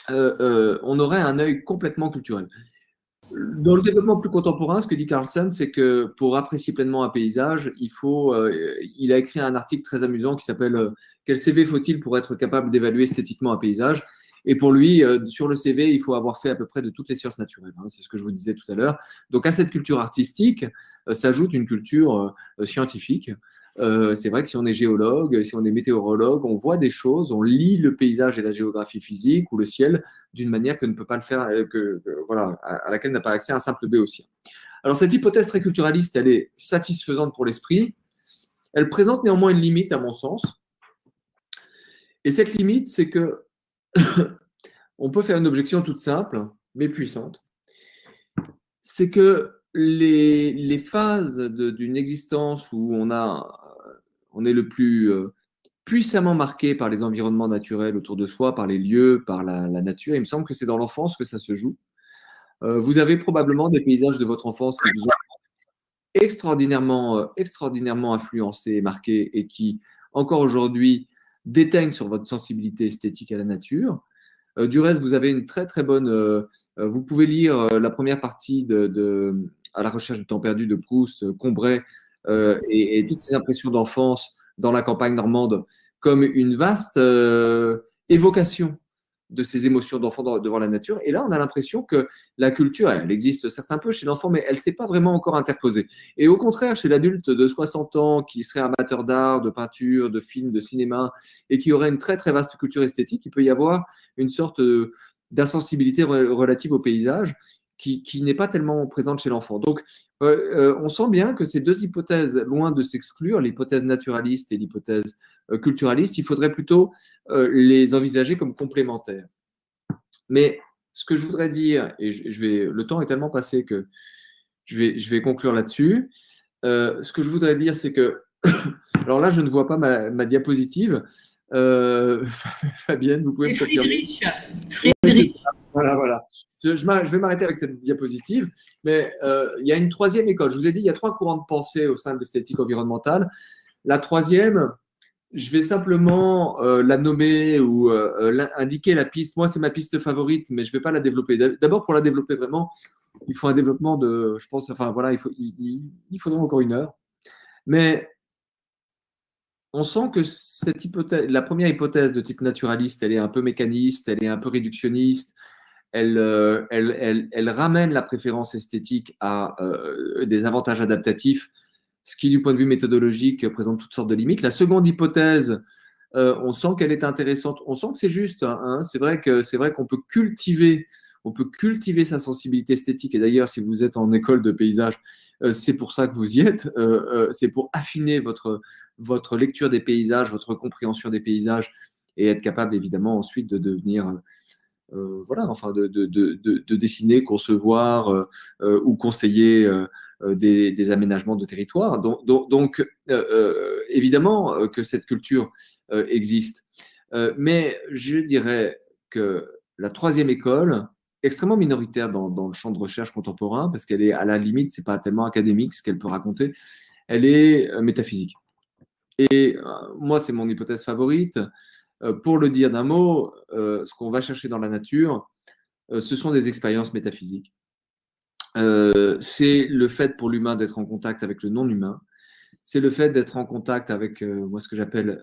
on aurait un œil complètement culturel. Dans le développement plus contemporain, ce que dit Carlsen, c'est que pour apprécier pleinement un paysage, il a écrit un article très amusant qui s'appelle Quel CV faut-il pour être capable d'évaluer esthétiquement un paysage? Et pour lui, sur le CV, il faut avoir fait à peu près de toutes les sciences naturelles. Hein, c'est ce que je vous disais tout à l'heure. Donc à cette culture artistique s'ajoute une culture scientifique. C'est vrai que si on est géologue, si on est météorologue, on voit des choses, on lit le paysage et la géographie physique ou le ciel d'une manière que ne peut pas le faire, voilà, à laquelle n'a pas accès un simple béotien. Alors cette hypothèse très culturaliste, elle est satisfaisante pour l'esprit. Elle présente néanmoins une limite à mon sens. Et cette limite, c'est que on peut faire une objection toute simple, mais puissante. C'est que les phases d'une existence où on est le plus puissamment marqué par les environnements naturels autour de soi, par les lieux, par la nature, il me semble que c'est dans l'enfance que ça se joue. Vous avez probablement des paysages de votre enfance qui vous ont extraordinairement influencé et marqué et qui, encore aujourd'hui, déteignent sur votre sensibilité esthétique à la nature. Du reste, vous avez une très très bonne. Vous pouvez lire la première partie À la recherche du temps perdu de Proust, Combray, et toutes ces impressions d'enfance dans la campagne normande comme une vaste évocation de ces émotions d'enfant devant la nature. Et là, on a l'impression que la culture, elle existe certes un peu chez l'enfant, mais elle ne s'est pas vraiment encore interposée. Et au contraire, chez l'adulte de 60 ans qui serait amateur d'art, de peinture, de film, de cinéma, et qui aurait une très très vaste culture esthétique, il peut y avoir une sorte d'insensibilité relative au paysage qui n'est pas tellement présente chez l'enfant. Donc, on sent bien que ces deux hypothèses, loin de s'exclure, l'hypothèse naturaliste et l'hypothèse culturaliste, il faudrait plutôt les envisager comme complémentaires. Mais ce que je voudrais dire, et le temps est tellement passé que je vais conclure là-dessus. Ce que je voudrais dire, c'est que, alors là, je ne vois pas ma diapositive. Fabienne, vous pouvez Et me confirmer? Friedrich. Voilà, voilà. Je vais m'arrêter avec cette diapositive. Mais il y a une troisième école. Je vous ai dit, il y a 3 courants de pensée au sein de l'esthétique environnementale. La troisième, je vais simplement la nommer ou indiquer la piste. Moi, c'est ma piste favorite, mais je ne vais pas la développer. D'abord, pour la développer vraiment, il faut un développement de, je pense, enfin voilà, il faudra encore 1 heure. Mais on sent que cette hypothèse, la première hypothèse de type naturaliste, elle est un peu mécaniste, elle est un peu réductionniste, elle ramène la préférence esthétique à des avantages adaptatifs, ce qui, du point de vue méthodologique, présente toutes sortes de limites. La seconde hypothèse, on sent qu'elle est intéressante, on sent que c'est juste. Hein. C'est vrai qu'on peut cultiver, sa sensibilité esthétique. Et d'ailleurs, si vous êtes en école de paysage, c'est pour ça que vous y êtes. C'est pour affiner votre lecture des paysages, votre compréhension des paysages, et être capable, évidemment, ensuite de devenir voilà, enfin de dessiner, concevoir ou conseiller des aménagements de territoire. Donc évidemment que cette culture existe. Mais je dirais que la troisième école, extrêmement minoritaire dans le champ de recherche contemporain, parce qu'elle est à la limite, c'est pas tellement académique ce qu'elle peut raconter, elle est métaphysique. Et moi, c'est mon hypothèse favorite. Pour le dire d'un mot, ce qu'on va chercher dans la nature, ce sont des expériences métaphysiques. C'est le fait pour l'humain d'être en contact avec le non-humain. C'est le fait d'être en contact avec moi ce que j'appelle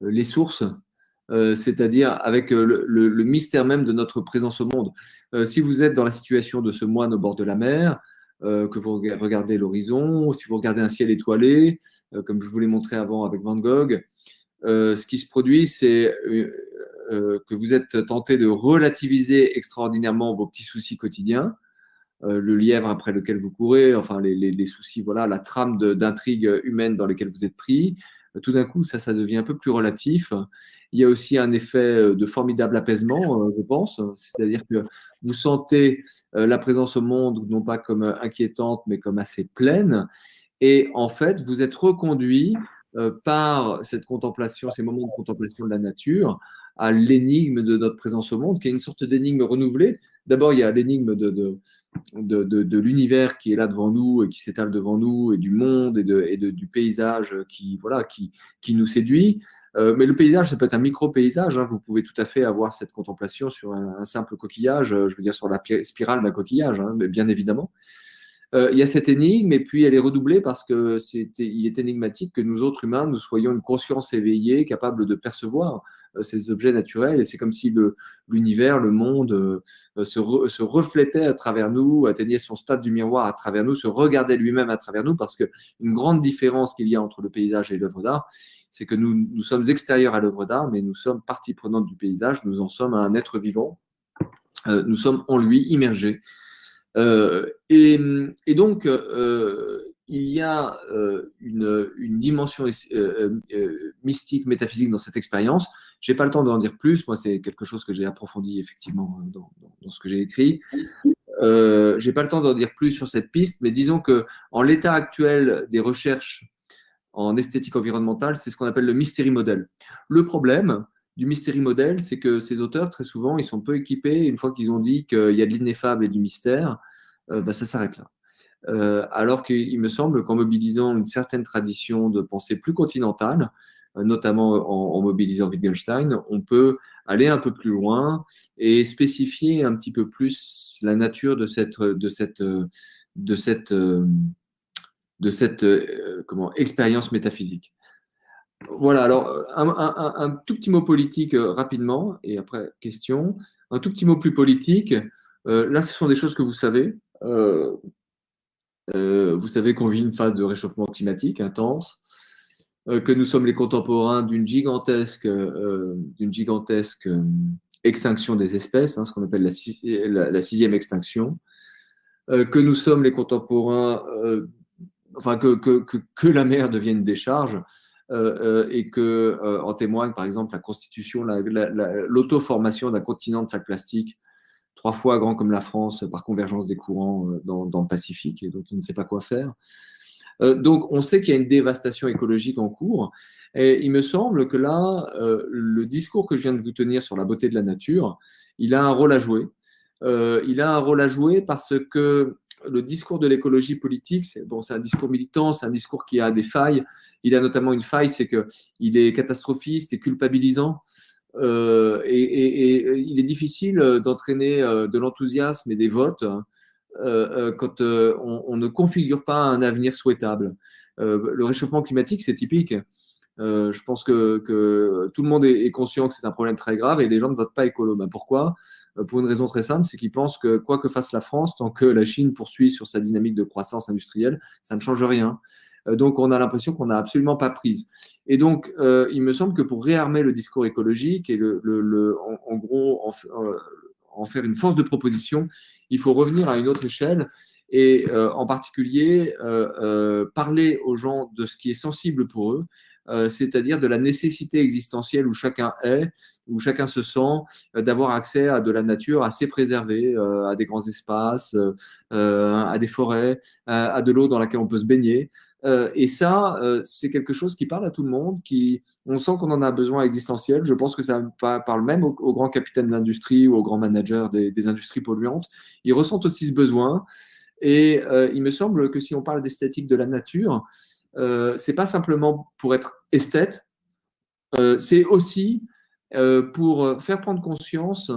les sources, c'est-à-dire avec le mystère même de notre présence au monde. Si vous êtes dans la situation de ce moine au bord de la mer, que vous regardez l'horizon, si vous regardez un ciel étoilé, comme je vous l'ai montré avant avec Van Gogh, ce qui se produit, c'est que vous êtes tenté de relativiser extraordinairement vos petits soucis quotidiens, le lièvre après lequel vous courez, enfin les soucis, voilà, la trame d'intrigue humaine dans lesquelles vous êtes pris. Tout d'un coup, ça devient un peu plus relatif. Il y a aussi un effet de formidable apaisement, je pense, c'est-à-dire que vous sentez la présence au monde non pas comme inquiétante, mais comme assez pleine. Et en fait, vous êtes reconduit par cette contemplation, ces moments de contemplation de la nature, à l'énigme de notre présence au monde, qui est une sorte d'énigme renouvelée. D'abord, il y a l'énigme de l'univers qui est là devant nous et qui s'étale devant nous, et du monde du paysage voilà, qui nous séduit. Mais le paysage, ça peut être un micro-paysage. Hein. Vous pouvez tout à fait avoir cette contemplation sur un simple coquillage, je veux dire sur la spirale d'un coquillage, hein, mais bien évidemment. Il y a cette énigme, et puis elle est redoublée parce que il est énigmatique que nous autres humains, nous soyons une conscience éveillée, capable de percevoir ces objets naturels, et c'est comme si l'univers, le monde se reflétait à travers nous, atteignait son stade du miroir à travers nous, se regardait lui-même à travers nous, parce qu'une grande différence qu'il y a entre le paysage et l'œuvre d'art, c'est que nous sommes extérieurs à l'œuvre d'art, mais nous sommes partie prenante du paysage, nous en sommes un être vivant, nous sommes en lui immergés. Et donc, il y a une dimension mystique, métaphysique dans cette expérience. Je n'ai pas le temps d'en dire plus. Moi, c'est quelque chose que j'ai approfondi effectivement dans ce que j'ai écrit. Je n'ai pas le temps d'en dire plus sur cette piste, mais disons que en l'état actuel des recherches en esthétique environnementale, c'est ce qu'on appelle le mystery model. Le problème du mystery model, c'est que ces auteurs, très souvent, ils sont peu équipés. Une fois qu'ils ont dit qu'il y a de l'ineffable et du mystère, ça s'arrête là. Alors qu'il me semble qu'en mobilisant une certaine tradition de pensée plus continentale, notamment en mobilisant Wittgenstein, on peut aller un peu plus loin et spécifier un petit peu plus la nature de cette expérience métaphysique. Voilà, alors un tout petit mot politique rapidement, et après question. Un tout petit mot plus politique. Là, ce sont des choses que vous savez. Vous savez qu'on vit une phase de réchauffement climatique intense, que nous sommes les contemporains d'une gigantesque extinction des espèces, hein, ce qu'on appelle la 6e extinction, que nous sommes les contemporains, enfin que la mer devienne une décharge. et que en témoigne par exemple la constitution, l'auto-formation d'un continent de sacs plastiques 3 fois grand comme la France par convergence des courants dans le Pacifique et dont on ne sait pas quoi faire. Donc on sait qu'il y a une dévastation écologique en cours et il me semble que là, le discours que je viens de vous tenir sur la beauté de la nature, il a un rôle à jouer. Il a un rôle à jouer parce que le discours de l'écologie politique, c'est un discours militant, c'est un discours qui a des failles. Il a notamment une faille, c'est qu'il est catastrophiste et culpabilisant. Et il est difficile d'entraîner de l'enthousiasme et des votes quand on ne configure pas un avenir souhaitable. Le réchauffement climatique, c'est typique. Je pense que tout le monde est conscient que c'est un problème très grave et les gens ne votent pas écolo. Ben pourquoi? Pour une raison très simple, c'est qu'ils pensent que quoi que fasse la France, tant que la Chine poursuit sur sa dynamique de croissance industrielle, ça ne change rien. Donc on a l'impression qu'on n'a absolument pas prise. Et donc il me semble que pour réarmer le discours écologique et en gros en faire une force de proposition, il faut revenir à une autre échelle et en particulier parler aux gens de ce qui est sensible pour eux, c'est-à-dire de la nécessité existentielle où chacun est, où chacun se sent, d'avoir accès à de la nature assez préservée, à des grands espaces, à des forêts, à de l'eau dans laquelle on peut se baigner. Et ça, c'est quelque chose qui parle à tout le monde, on sent qu'on en a besoin existentiel. Je pense que ça parle même aux grands capitaines d'industrie ou aux grands managers des industries polluantes. Ils ressentent aussi ce besoin. Et il me semble que si on parle d'esthétique de la nature, c'est pas simplement pour être esthète, c'est aussi pour faire prendre conscience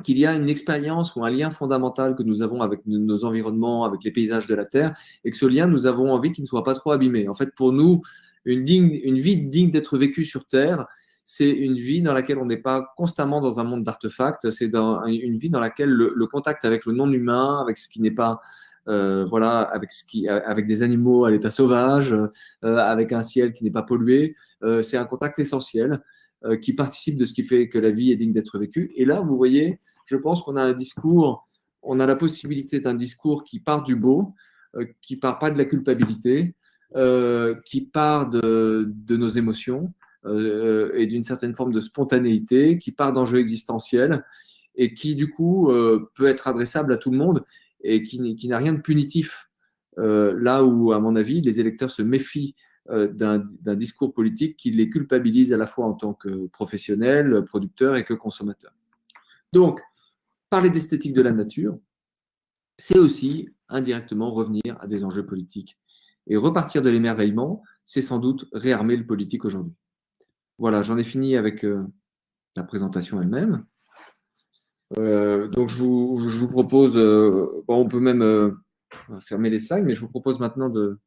qu'il y a une expérience ou un lien fondamental que nous avons avec nos environnements, avec les paysages de la Terre, et que ce lien, nous avons envie qu'il ne soit pas trop abîmé. En fait, pour nous, une vie digne d'être vécue sur Terre, c'est une vie dans laquelle on n'est pas constamment dans un monde d'artefacts, c'est une vie dans laquelle le contact avec le non-humain, avec ce qui n'est pas, voilà, avec des animaux à l'état sauvage, avec un ciel qui n'est pas pollué, c'est un contact essentiel qui participe de ce qui fait que la vie est digne d'être vécue. Et là, vous voyez, je pense qu'on a un discours, on a la possibilité d'un discours qui part du beau, qui part pas de la culpabilité, qui part de nos émotions et d'une certaine forme de spontanéité, qui part d'enjeux existentiels et qui, du coup, peut être adressable à tout le monde et qui n'a rien de punitif. Là où, à mon avis, les électeurs se méfient d'un discours politique qui les culpabilise à la fois en tant que professionnels, producteurs et que consommateurs. Donc, parler d'esthétique de la nature, c'est aussi indirectement revenir à des enjeux politiques. Et repartir de l'émerveillement, c'est sans doute réarmer le politique aujourd'hui. Voilà, j'en ai fini avec la présentation elle-même. Donc, je vous propose, bon, on peut même fermer les slides, mais je vous propose maintenant de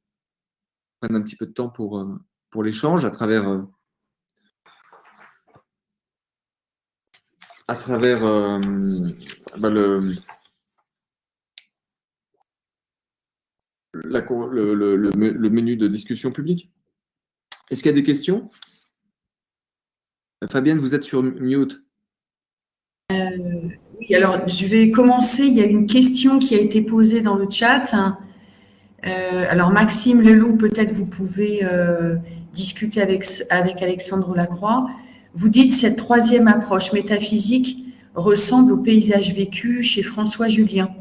prendre un petit peu de temps pour l'échange à travers le menu de discussion publique. Est-ce qu'il y a des questions? Fabienne, vous êtes sur mute. Oui, alors je vais commencer. Il y a une question qui a été posée dans le chat. Alors Maxime Leloup, peut-être vous pouvez discuter avec Alexandre Lacroix. Vous dites cette troisième approche métaphysique ressemble au paysage vécu chez François Julien.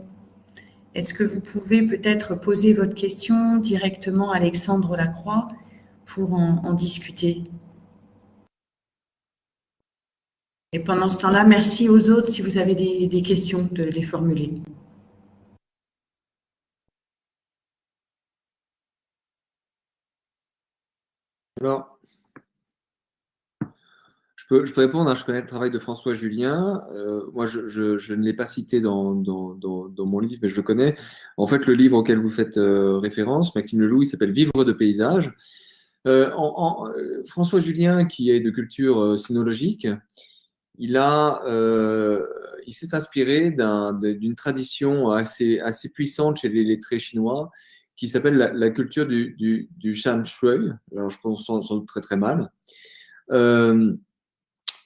Est-ce que vous pouvez peut-être poser votre question directement à Alexandre Lacroix pour en discuter? Et pendant ce temps-là, merci aux autres si vous avez des questions de les formuler. Alors, je peux répondre, hein, je connais le travail de François Julien. Moi, je ne l'ai pas cité dans mon livre, mais je le connais. En fait, le livre auquel vous faites référence, Maxime Leloup, il s'appelle Vivre de paysage. François Julien, qui est de culture sinologique, il s'est inspiré d'une tradition assez puissante chez les lettrés chinois qui s'appelle la culture du Shan Shui. Alors, je pense sans doute très très mal.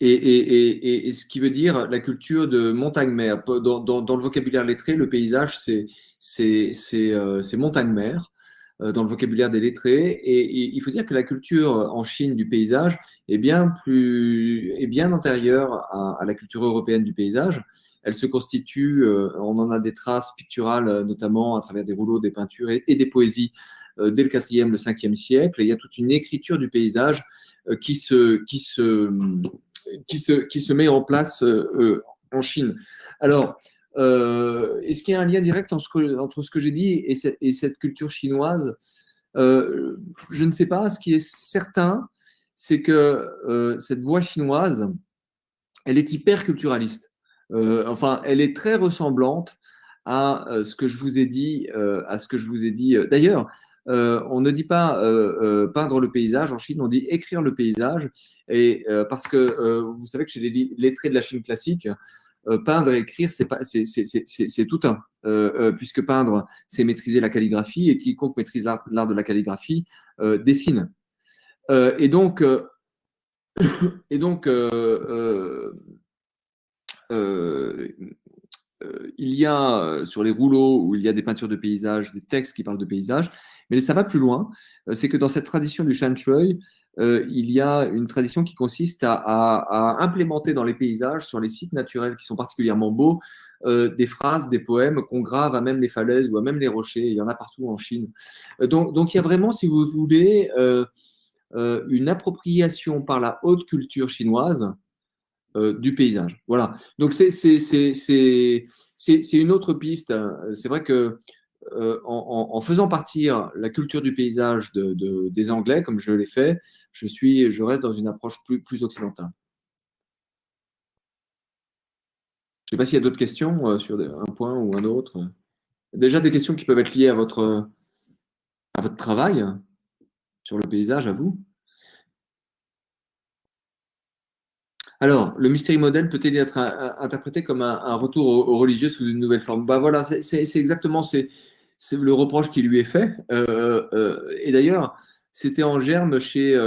Et ce qui veut dire la culture de montagne-mer. Dans le vocabulaire lettré, le paysage, c'est montagne-mer. dans le vocabulaire des lettrés. Et il faut dire que la culture en Chine du paysage est bien antérieure à la culture européenne du paysage. Elle se constitue, on en a des traces picturales, notamment à travers des rouleaux, des peintures et des poésies dès le 4e, le 5e siècle. Et il y a toute une écriture du paysage qui se met en place en Chine. Alors, est-ce qu'il y a un lien direct entre ce que j'ai dit et cette culture chinoise? Je ne sais pas. Ce qui est certain, c'est que cette voix chinoise, elle est hyper culturaliste. Enfin, elle est très ressemblante à ce que je vous ai dit. D'ailleurs, on ne dit pas peindre le paysage en Chine, on dit écrire le paysage. Et parce que vous savez que chez les lettrés de la Chine classique, peindre et écrire, c'est tout un. Puisque peindre, c'est maîtriser la calligraphie, et quiconque maîtrise l'art de la calligraphie dessine. Et donc, il y a sur les rouleaux où il y a des peintures de paysages, des textes qui parlent de paysages, mais ça va plus loin. C'est que dans cette tradition du shan shui, il y a une tradition qui consiste à implémenter dans les paysages, sur les sites naturels qui sont particulièrement beaux, des phrases, des poèmes qu'on grave à même les falaises ou à même les rochers. Il y en a partout en Chine. Donc il y a vraiment, si vous voulez, une appropriation par la haute culture chinoise du paysage. Voilà. Donc c'est une autre piste. C'est vrai que en faisant partir la culture du paysage des Anglais, comme je l'ai fait, je reste dans une approche plus occidentale. Je ne sais pas s'il y a d'autres questions sur un point ou un autre. Déjà des questions qui peuvent être liées à votre travail sur le paysage, à vous. Alors, le mystery model peut-il être interprété comme un retour au religieux sous une nouvelle forme? Bah voilà, c'est exactement c'est le reproche qui lui est fait. Et d'ailleurs, c'était en germe chez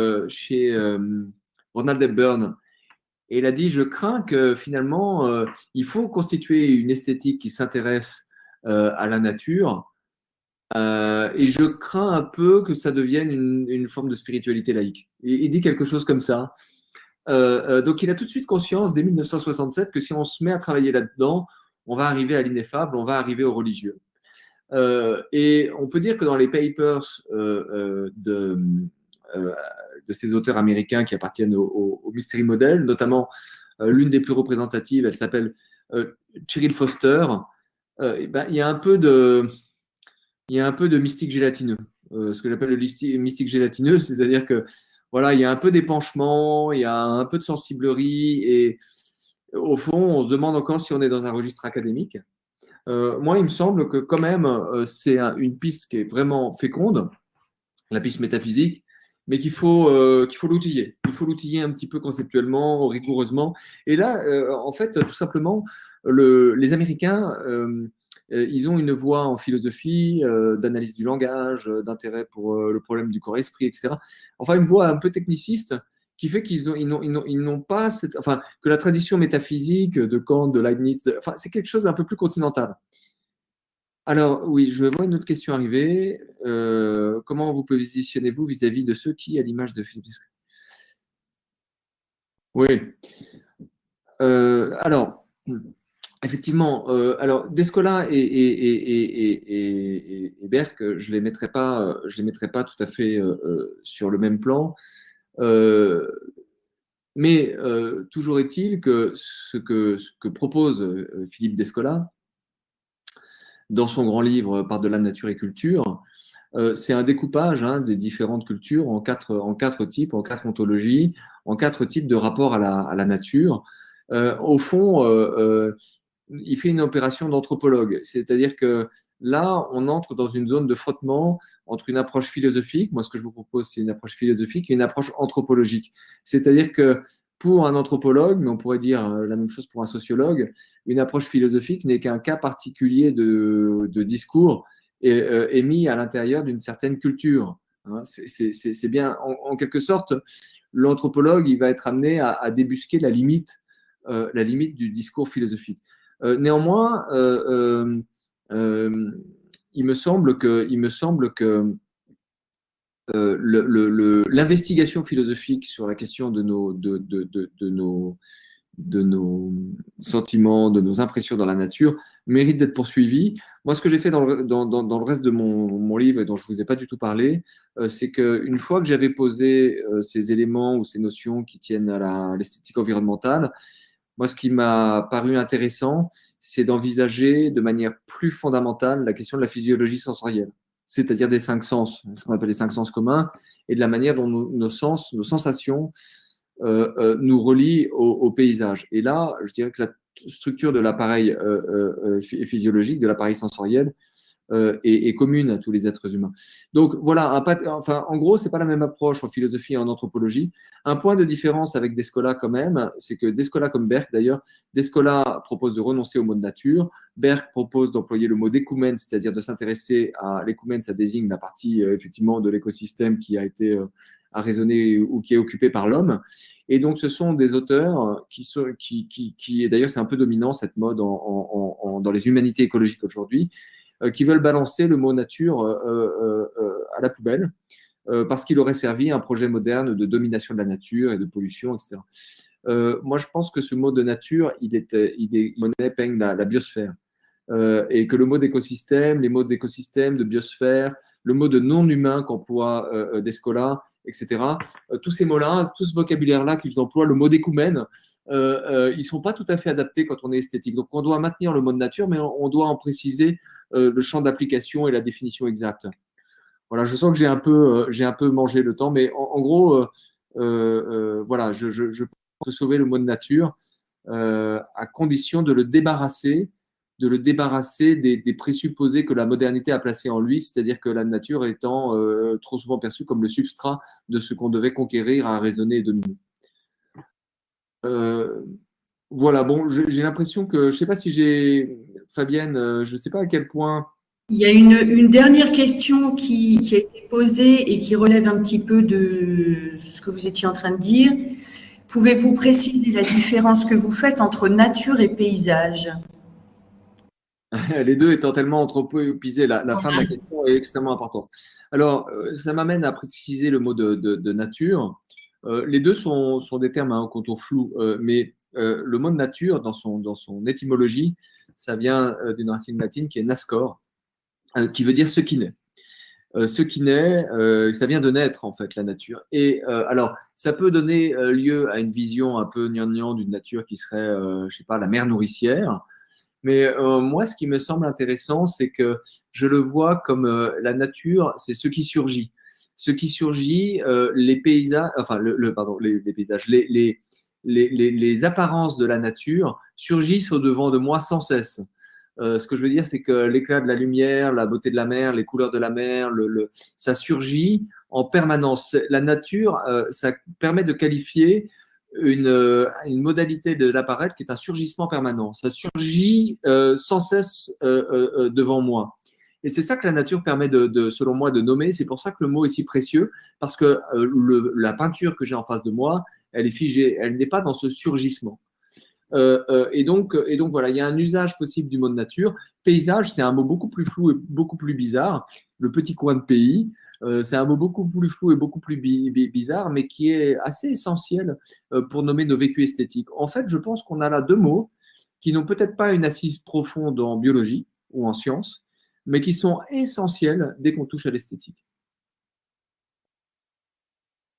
Ronald Hepburn. Et il a dit, je crains que finalement, il faut constituer une esthétique qui s'intéresse à la nature. Et je crains un peu que ça devienne une forme de spiritualité laïque. Il dit quelque chose comme ça. Donc, il a tout de suite conscience, dès 1967, que si on se met à travailler là-dedans, on va arriver à l'ineffable, on va arriver au religieux. Et on peut dire que dans les papers de ces auteurs américains qui appartiennent au Mystery Model, notamment l'une des plus représentatives, elle s'appelle Cheryl Foster, ben, il y a un peu de mystique gélatineux. Ce que j'appelle le mystique gélatineux, c'est-à-dire que voilà, il y a un peu d'épanchement, il y a un peu de sensiblerie, et au fond, on se demande encore si on est dans un registre académique. Moi, il me semble que quand même, c'est une piste qui est vraiment féconde, la piste métaphysique, mais qu'il faut l'outiller. Il faut l'outiller un petit peu conceptuellement, rigoureusement. Et là, en fait, tout simplement, les Américains, ils ont une voie en philosophie, d'analyse du langage, d'intérêt pour le problème du corps-esprit, etc. Enfin, une voie un peu techniciste qui fait qu'ils n'ont pas enfin, que la tradition métaphysique de Kant, de Leibniz, enfin, c'est quelque chose d'un peu plus continental. Alors, oui, je vois une autre question arriver. Comment vous positionnez-vous vis-à-vis de ceux qui, à l'image de Philippe Descola? Oui. Alors, effectivement, alors Descola et Berck, je les mettrai pas tout à fait sur le même plan. Mais toujours est-il que ce que propose Philippe Descola dans son grand livre Par-delà nature et culture, c'est un découpage des différentes cultures en quatre types, en quatre ontologies, en quatre types de rapports à la nature. Au fond, il fait une opération d'anthropologue, c'est-à-dire que là, on entre dans une zone de frottement entre une approche philosophique, moi ce que je vous propose, c'est une approche philosophique, et une approche anthropologique. C'est-à-dire que pour un anthropologue, mais on pourrait dire la même chose pour un sociologue, une approche philosophique n'est qu'un cas particulier de discours émis à l'intérieur d'une certaine culture. Hein, c'est bien, en quelque sorte, l'anthropologue, il va être amené à débusquer la limite du discours philosophique. Néanmoins, il me semble que l'investigation philosophique sur la question de nos sentiments, de nos impressions dans la nature mérite d'être poursuivie. Moi, ce que j'ai fait dans le reste de mon livre et dont je ne vous ai pas du tout parlé, c'est qu'une fois que j'avais posé ces éléments ou ces notions qui tiennent à l'esthétique environnementale, moi, ce qui m'a paru intéressant, c'est d'envisager de manière plus fondamentale la question de la physiologie sensorielle, c'est-à-dire des 5 sens, ce qu'on appelle les 5 sens communs, et de la manière dont nos sens, nos sensations nous relient au paysage. Et là, je dirais que la structure de l'appareil physiologique, de l'appareil sensoriel, est commune à tous les êtres humains. Donc voilà, en gros, c'est pas la même approche en philosophie et en anthropologie. Un point de différence avec Descola quand même, c'est que Descola comme Berck d'ailleurs, Descola propose de renoncer au mot de nature, Berck propose d'employer le mot d'écoumène, c'est-à-dire de s'intéresser à l'écoumène, ça désigne la partie effectivement de l'écosystème qui a été à raisonner ou qui est occupé par l'homme. Et donc, ce sont des auteurs qui et d'ailleurs, c'est un peu dominant cette mode dans les humanités écologiques aujourd'hui, qui veulent balancer le mot nature à la poubelle parce qu'il aurait servi à un projet moderne de domination de la nature et de pollution, etc. Moi, je pense que ce mot de nature, peigne la biosphère. Et que le mot d'écosystème, les mots d'écosystème, de biosphère, le mot de non-humain qu'emploie Descola, etc., tous ces mots-là, tout ce vocabulaire-là qu'ils emploient, le mot d'écoumène, ils ne sont pas tout à fait adaptés quand on est esthétique. Donc, on doit maintenir le mot de nature, mais on doit en préciser le champ d'application et la définition exacte. Voilà, je sens que j'ai un peu mangé le temps, mais en gros, voilà, je peux sauver le mot de nature à condition de le débarrasser des présupposés que la modernité a placés en lui, c'est-à-dire que la nature étant trop souvent perçue comme le substrat de ce qu'on devait conquérir, à raisonner et dominer. Voilà, bon, j'ai l'impression que, je ne sais pas si Fabienne, je ne sais pas à quel point… Il y a une dernière question qui a été posée et qui relève un petit peu de ce que vous étiez en train de dire. Pouvez-vous préciser la différence que vous faites entre nature et paysage ? Les deux étant tellement anthropoïsés, la fin de la question est extrêmement importante. Alors, ça m'amène à préciser le mot de nature. Les deux sont des termes au contour flou, mais le mot de nature, dans son étymologie, ça vient d'une racine latine qui est nascor, qui veut dire ce qui naît. Ce qui naît, ça vient de naître en fait, la nature. Et alors, ça peut donner lieu à une vision un peu gnangnan d'une nature qui serait, je sais pas, la mère nourricière. Mais moi, ce qui me semble intéressant, c'est que je le vois comme la nature, c'est ce qui surgit. Ce qui surgit, les paysages, enfin, les paysages, les apparences de la nature surgissent au-devant de moi sans cesse. Ce que je veux dire, c'est que l'éclat de la lumière, la beauté de la mer, les couleurs de la mer, ça surgit en permanence. La nature, ça permet de qualifier une modalité de l'apparaître qui est un surgissement permanent. Ça surgit sans cesse devant moi. Et c'est ça que la nature permet, selon moi, de nommer. C'est pour ça que le mot est si précieux, parce que la peinture que j'ai en face de moi, elle est figée, elle n'est pas dans ce surgissement. Et donc voilà, il y a un usage possible du mot de nature. Paysage, c'est un mot beaucoup plus flou et beaucoup plus bizarre. Le petit coin de pays, c'est un mot beaucoup plus flou et beaucoup plus bizarre, mais qui est assez essentiel pour nommer nos vécus esthétiques. En fait, je pense qu'on a là deux mots qui n'ont peut-être pas une assise profonde en biologie ou en sciences, mais qui sont essentiels dès qu'on touche à l'esthétique.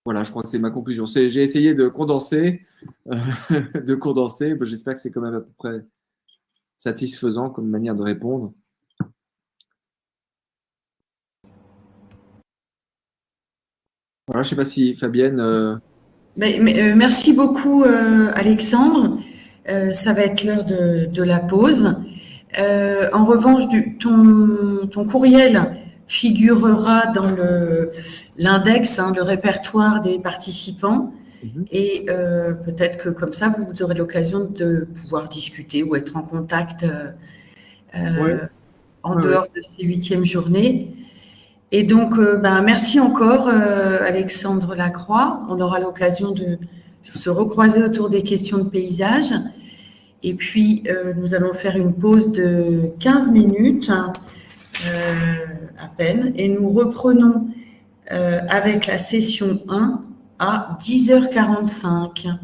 Voilà, je crois que c'est ma conclusion. J'ai essayé de condenser, J'espère que c'est quand même à peu près satisfaisant comme manière de répondre. Voilà, je ne sais pas si Fabienne… Merci beaucoup, Alexandre. Ça va être l'heure de la pause. En revanche, ton courriel figurera dans l'index, le répertoire des participants. Et peut-être que comme ça, vous aurez l'occasion de pouvoir discuter ou être en contact en dehors de ces 8e journées. Et donc, merci encore, Alexandre Lacroix. On aura l'occasion de se recroiser autour des questions de paysage. Et puis, nous allons faire une pause de 15 minutes à peine. Et nous reprenons avec la session 1 à 10h45.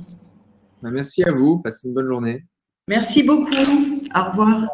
Merci à vous. Passez une bonne journée. Merci beaucoup. Au revoir.